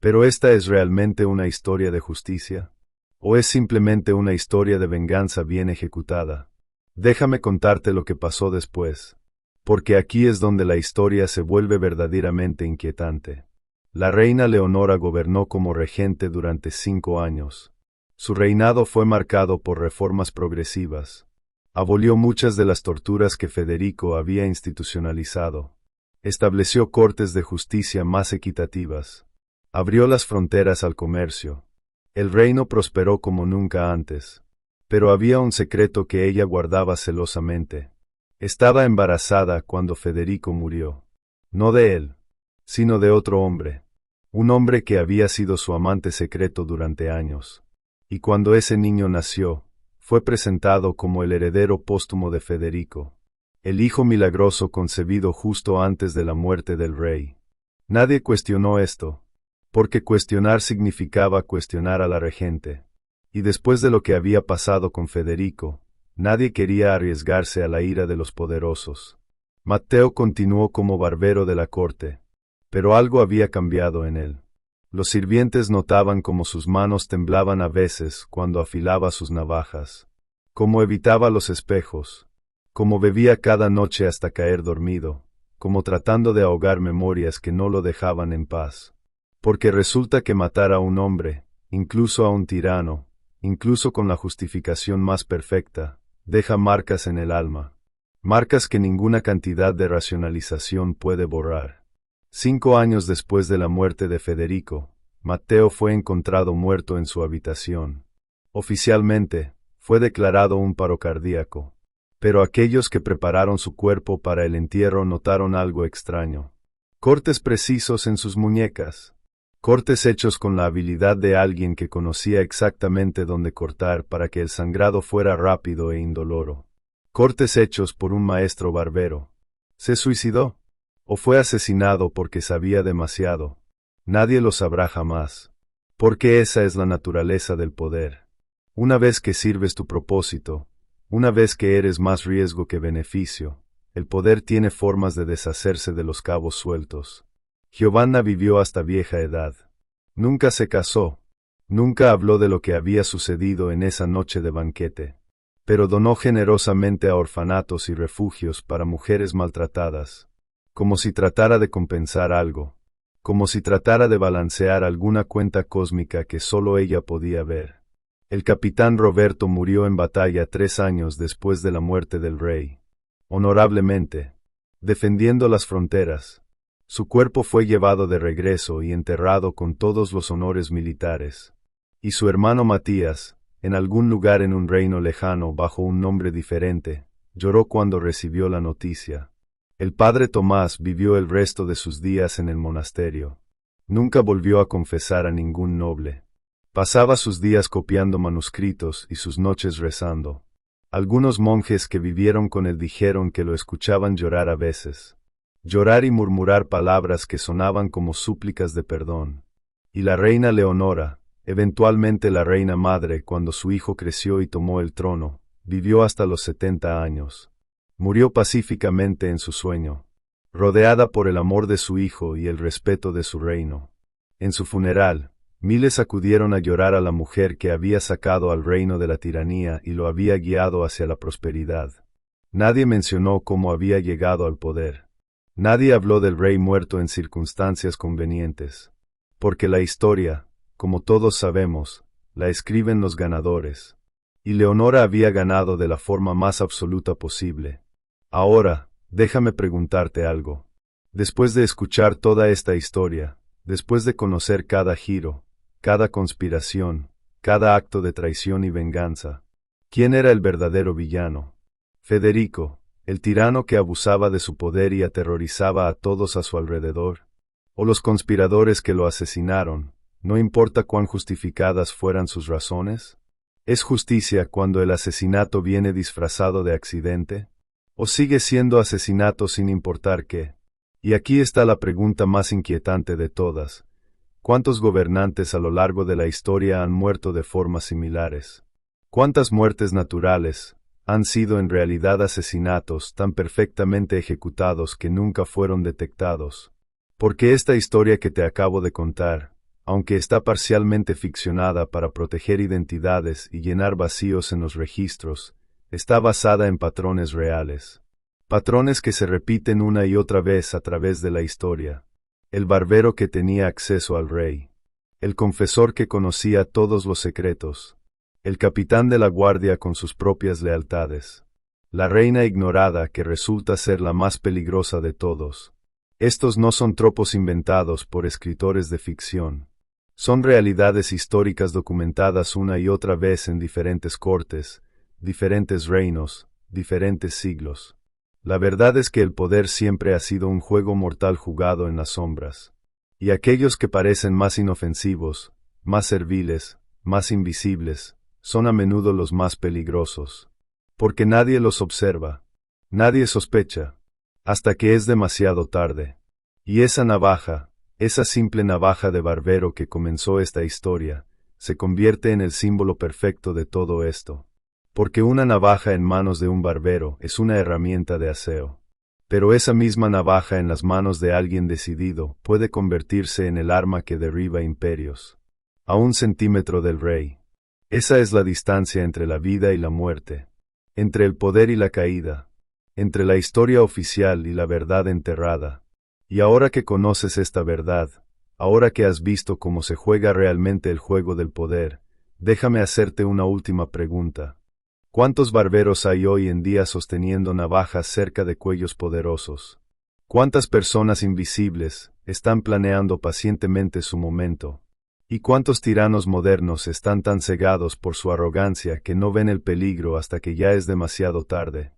¿Pero esta es realmente una historia de justicia? ¿O es simplemente una historia de venganza bien ejecutada? Déjame contarte lo que pasó después, porque aquí es donde la historia se vuelve verdaderamente inquietante. La reina Leonora gobernó como regente durante 5 años. Su reinado fue marcado por reformas progresivas. Abolió muchas de las torturas que Federico había institucionalizado. Estableció cortes de justicia más equitativas. Abrió las fronteras al comercio. El reino prosperó como nunca antes. Pero había un secreto que ella guardaba celosamente. Estaba embarazada cuando Federico murió. No de él, sino de otro hombre. Un hombre que había sido su amante secreto durante años. Y cuando ese niño nació, fue presentado como el heredero póstumo de Federico, el hijo milagroso concebido justo antes de la muerte del rey. Nadie cuestionó esto, porque cuestionar significaba cuestionar a la regente. Y después de lo que había pasado con Federico, nadie quería arriesgarse a la ira de los poderosos. Mateo continuó como barbero de la corte, pero algo había cambiado en él. Los sirvientes notaban cómo sus manos temblaban a veces cuando afilaba sus navajas, cómo evitaba los espejos, cómo bebía cada noche hasta caer dormido, como tratando de ahogar memorias que no lo dejaban en paz. Porque resulta que matar a un hombre, incluso a un tirano, incluso con la justificación más perfecta, deja marcas en el alma, marcas que ninguna cantidad de racionalización puede borrar. 5 años después de la muerte de Federico, Mateo fue encontrado muerto en su habitación. Oficialmente, fue declarado un paro cardíaco, pero aquellos que prepararon su cuerpo para el entierro notaron algo extraño. Cortes precisos en sus muñecas. Cortes hechos con la habilidad de alguien que conocía exactamente dónde cortar para que el sangrado fuera rápido e indoloro. Cortes hechos por un maestro barbero. ¿Se suicidó? ¿O fue asesinado porque sabía demasiado? Nadie lo sabrá jamás. Porque esa es la naturaleza del poder. Una vez que sirves tu propósito, una vez que eres más riesgo que beneficio, el poder tiene formas de deshacerse de los cabos sueltos. Giovanna vivió hasta vieja edad. Nunca se casó. Nunca habló de lo que había sucedido en esa noche de banquete. Pero donó generosamente a orfanatos y refugios para mujeres maltratadas. Como si tratara de compensar algo. Como si tratara de balancear alguna cuenta cósmica que solo ella podía ver. El capitán Roberto murió en batalla 3 años después de la muerte del rey. Honorablemente. Defendiendo las fronteras. Su cuerpo fue llevado de regreso y enterrado con todos los honores militares. Y su hermano Matías, en algún lugar en un reino lejano bajo un nombre diferente, lloró cuando recibió la noticia. El padre Tomás vivió el resto de sus días en el monasterio. Nunca volvió a confesar a ningún noble. Pasaba sus días copiando manuscritos y sus noches rezando. Algunos monjes que vivieron con él dijeron que lo escuchaban llorar a veces. Llorar y murmurar palabras que sonaban como súplicas de perdón. Y la reina Leonora, eventualmente la reina madre cuando su hijo creció y tomó el trono, vivió hasta los 70 años. Murió pacíficamente en su sueño, rodeada por el amor de su hijo y el respeto de su reino. En su funeral, miles acudieron a llorar a la mujer que había sacado al reino de la tiranía y lo había guiado hacia la prosperidad. Nadie mencionó cómo había llegado al poder. Nadie habló del rey muerto en circunstancias convenientes. Porque la historia, como todos sabemos, la escriben los ganadores. Y Leonora había ganado de la forma más absoluta posible. Ahora, déjame preguntarte algo. Después de escuchar toda esta historia, después de conocer cada giro, cada conspiración, cada acto de traición y venganza, ¿quién era el verdadero villano? ¿Federico, el tirano que abusaba de su poder y aterrorizaba a todos a su alrededor? ¿O los conspiradores que lo asesinaron, no importa cuán justificadas fueran sus razones? ¿Es justicia cuando el asesinato viene disfrazado de accidente? ¿O sigue siendo asesinato sin importar qué? Y aquí está la pregunta más inquietante de todas. ¿Cuántos gobernantes a lo largo de la historia han muerto de formas similares? ¿Cuántas muertes naturales han sido en realidad asesinatos tan perfectamente ejecutados que nunca fueron detectados? Porque esta historia que te acabo de contar, aunque está parcialmente ficcionada para proteger identidades y llenar vacíos en los registros, está basada en patrones reales. Patrones que se repiten una y otra vez a través de la historia. El barbero que tenía acceso al rey. El confesor que conocía todos los secretos. El capitán de la guardia con sus propias lealtades. La reina ignorada que resulta ser la más peligrosa de todos. Estos no son tropos inventados por escritores de ficción. Son realidades históricas documentadas una y otra vez en diferentes cortes, diferentes reinos, diferentes siglos. La verdad es que el poder siempre ha sido un juego mortal jugado en las sombras. Y aquellos que parecen más inofensivos, más serviles, más invisibles, son a menudo los más peligrosos. Porque nadie los observa. Nadie sospecha. Hasta que es demasiado tarde. Y esa navaja, esa simple navaja de barbero que comenzó esta historia, se convierte en el símbolo perfecto de todo esto. Porque una navaja en manos de un barbero es una herramienta de aseo. Pero esa misma navaja en las manos de alguien decidido puede convertirse en el arma que derriba imperios. A 1 centímetro del rey. Esa es la distancia entre la vida y la muerte. Entre el poder y la caída. Entre la historia oficial y la verdad enterrada. Y ahora que conoces esta verdad, ahora que has visto cómo se juega realmente el juego del poder, déjame hacerte una última pregunta. ¿Cuántos barberos hay hoy en día sosteniendo navajas cerca de cuellos poderosos? ¿Cuántas personas invisibles están planeando pacientemente su momento? ¿Y cuántos tiranos modernos están tan cegados por su arrogancia que no ven el peligro hasta que ya es demasiado tarde?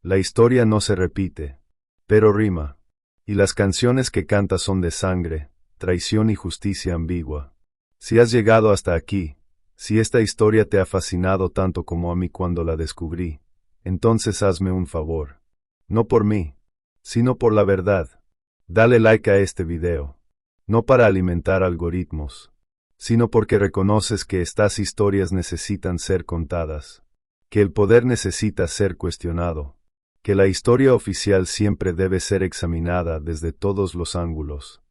La historia no se repite, pero rima. Y las canciones que canta son de sangre, traición y justicia ambigua. Si has llegado hasta aquí, si esta historia te ha fascinado tanto como a mí cuando la descubrí, entonces hazme un favor. No por mí, sino por la verdad. Dale like a este video. No para alimentar algoritmos, sino porque reconoces que estas historias necesitan ser contadas, que el poder necesita ser cuestionado, que la historia oficial siempre debe ser examinada desde todos los ángulos.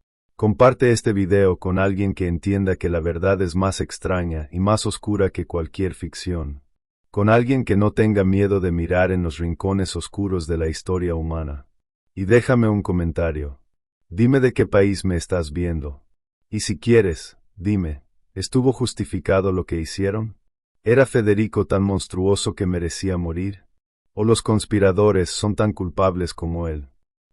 Comparte este video con alguien que entienda que la verdad es más extraña y más oscura que cualquier ficción. Con alguien que no tenga miedo de mirar en los rincones oscuros de la historia humana. Y déjame un comentario. Dime de qué país me estás viendo. Y si quieres, dime, ¿estuvo justificado lo que hicieron? ¿Era Federico tan monstruoso que merecía morir? ¿O los conspiradores son tan culpables como él?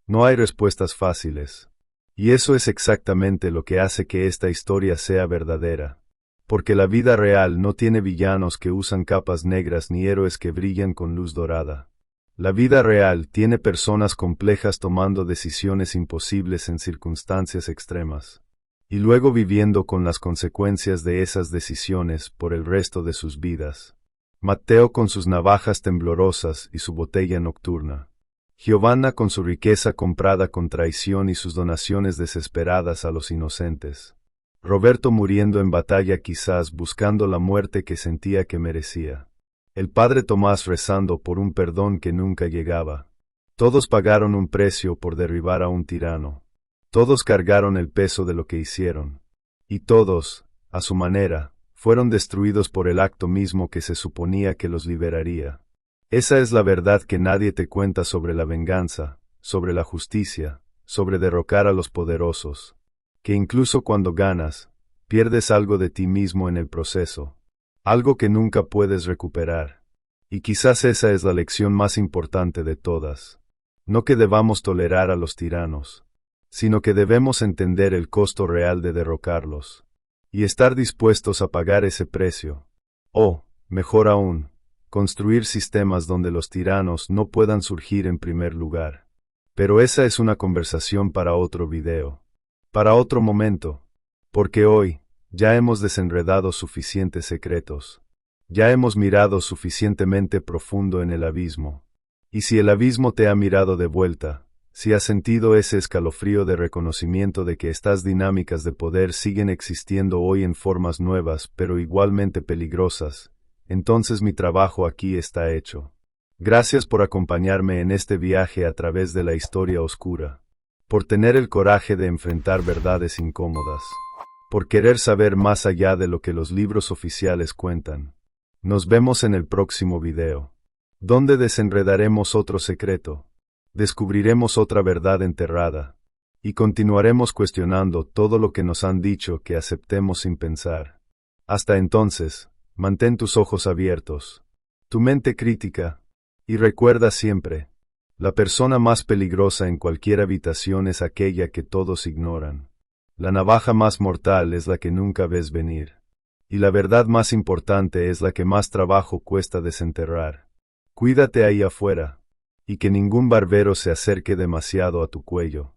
No hay respuestas fáciles. Y eso es exactamente lo que hace que esta historia sea verdadera. Porque la vida real no tiene villanos que usan capas negras ni héroes que brillan con luz dorada. La vida real tiene personas complejas tomando decisiones imposibles en circunstancias extremas. Y luego viviendo con las consecuencias de esas decisiones por el resto de sus vidas. Mateo con sus navajas temblorosas y su botella nocturna. Giovanna con su riqueza comprada con traición y sus donaciones desesperadas a los inocentes. Roberto muriendo en batalla quizás buscando la muerte que sentía que merecía. El padre Tomás rezando por un perdón que nunca llegaba. Todos pagaron un precio por derribar a un tirano. Todos cargaron el peso de lo que hicieron. Y todos, a su manera, fueron destruidos por el acto mismo que se suponía que los liberaría. Esa es la verdad que nadie te cuenta sobre la venganza, sobre la justicia, sobre derrocar a los poderosos. Que incluso cuando ganas, pierdes algo de ti mismo en el proceso. Algo que nunca puedes recuperar. Y quizás esa es la lección más importante de todas. No que debamos tolerar a los tiranos, sino que debemos entender el costo real de derrocarlos. Y estar dispuestos a pagar ese precio. O, mejor aún, construir sistemas donde los tiranos no puedan surgir en primer lugar. Pero esa es una conversación para otro video. Para otro momento. Porque hoy, ya hemos desenredado suficientes secretos. Ya hemos mirado suficientemente profundo en el abismo. Y si el abismo te ha mirado de vuelta, si has sentido ese escalofrío de reconocimiento de que estas dinámicas de poder siguen existiendo hoy en formas nuevas pero igualmente peligrosas, entonces mi trabajo aquí está hecho. Gracias por acompañarme en este viaje a través de la historia oscura. Por tener el coraje de enfrentar verdades incómodas. Por querer saber más allá de lo que los libros oficiales cuentan. Nos vemos en el próximo video. Donde desenredaremos otro secreto. Descubriremos otra verdad enterrada. Y continuaremos cuestionando todo lo que nos han dicho que aceptemos sin pensar. Hasta entonces, mantén tus ojos abiertos. Tu mente crítica. Y recuerda siempre. La persona más peligrosa en cualquier habitación es aquella que todos ignoran. La navaja más mortal es la que nunca ves venir. Y la verdad más importante es la que más trabajo cuesta desenterrar. Cuídate ahí afuera. Y que ningún barbero se acerque demasiado a tu cuello.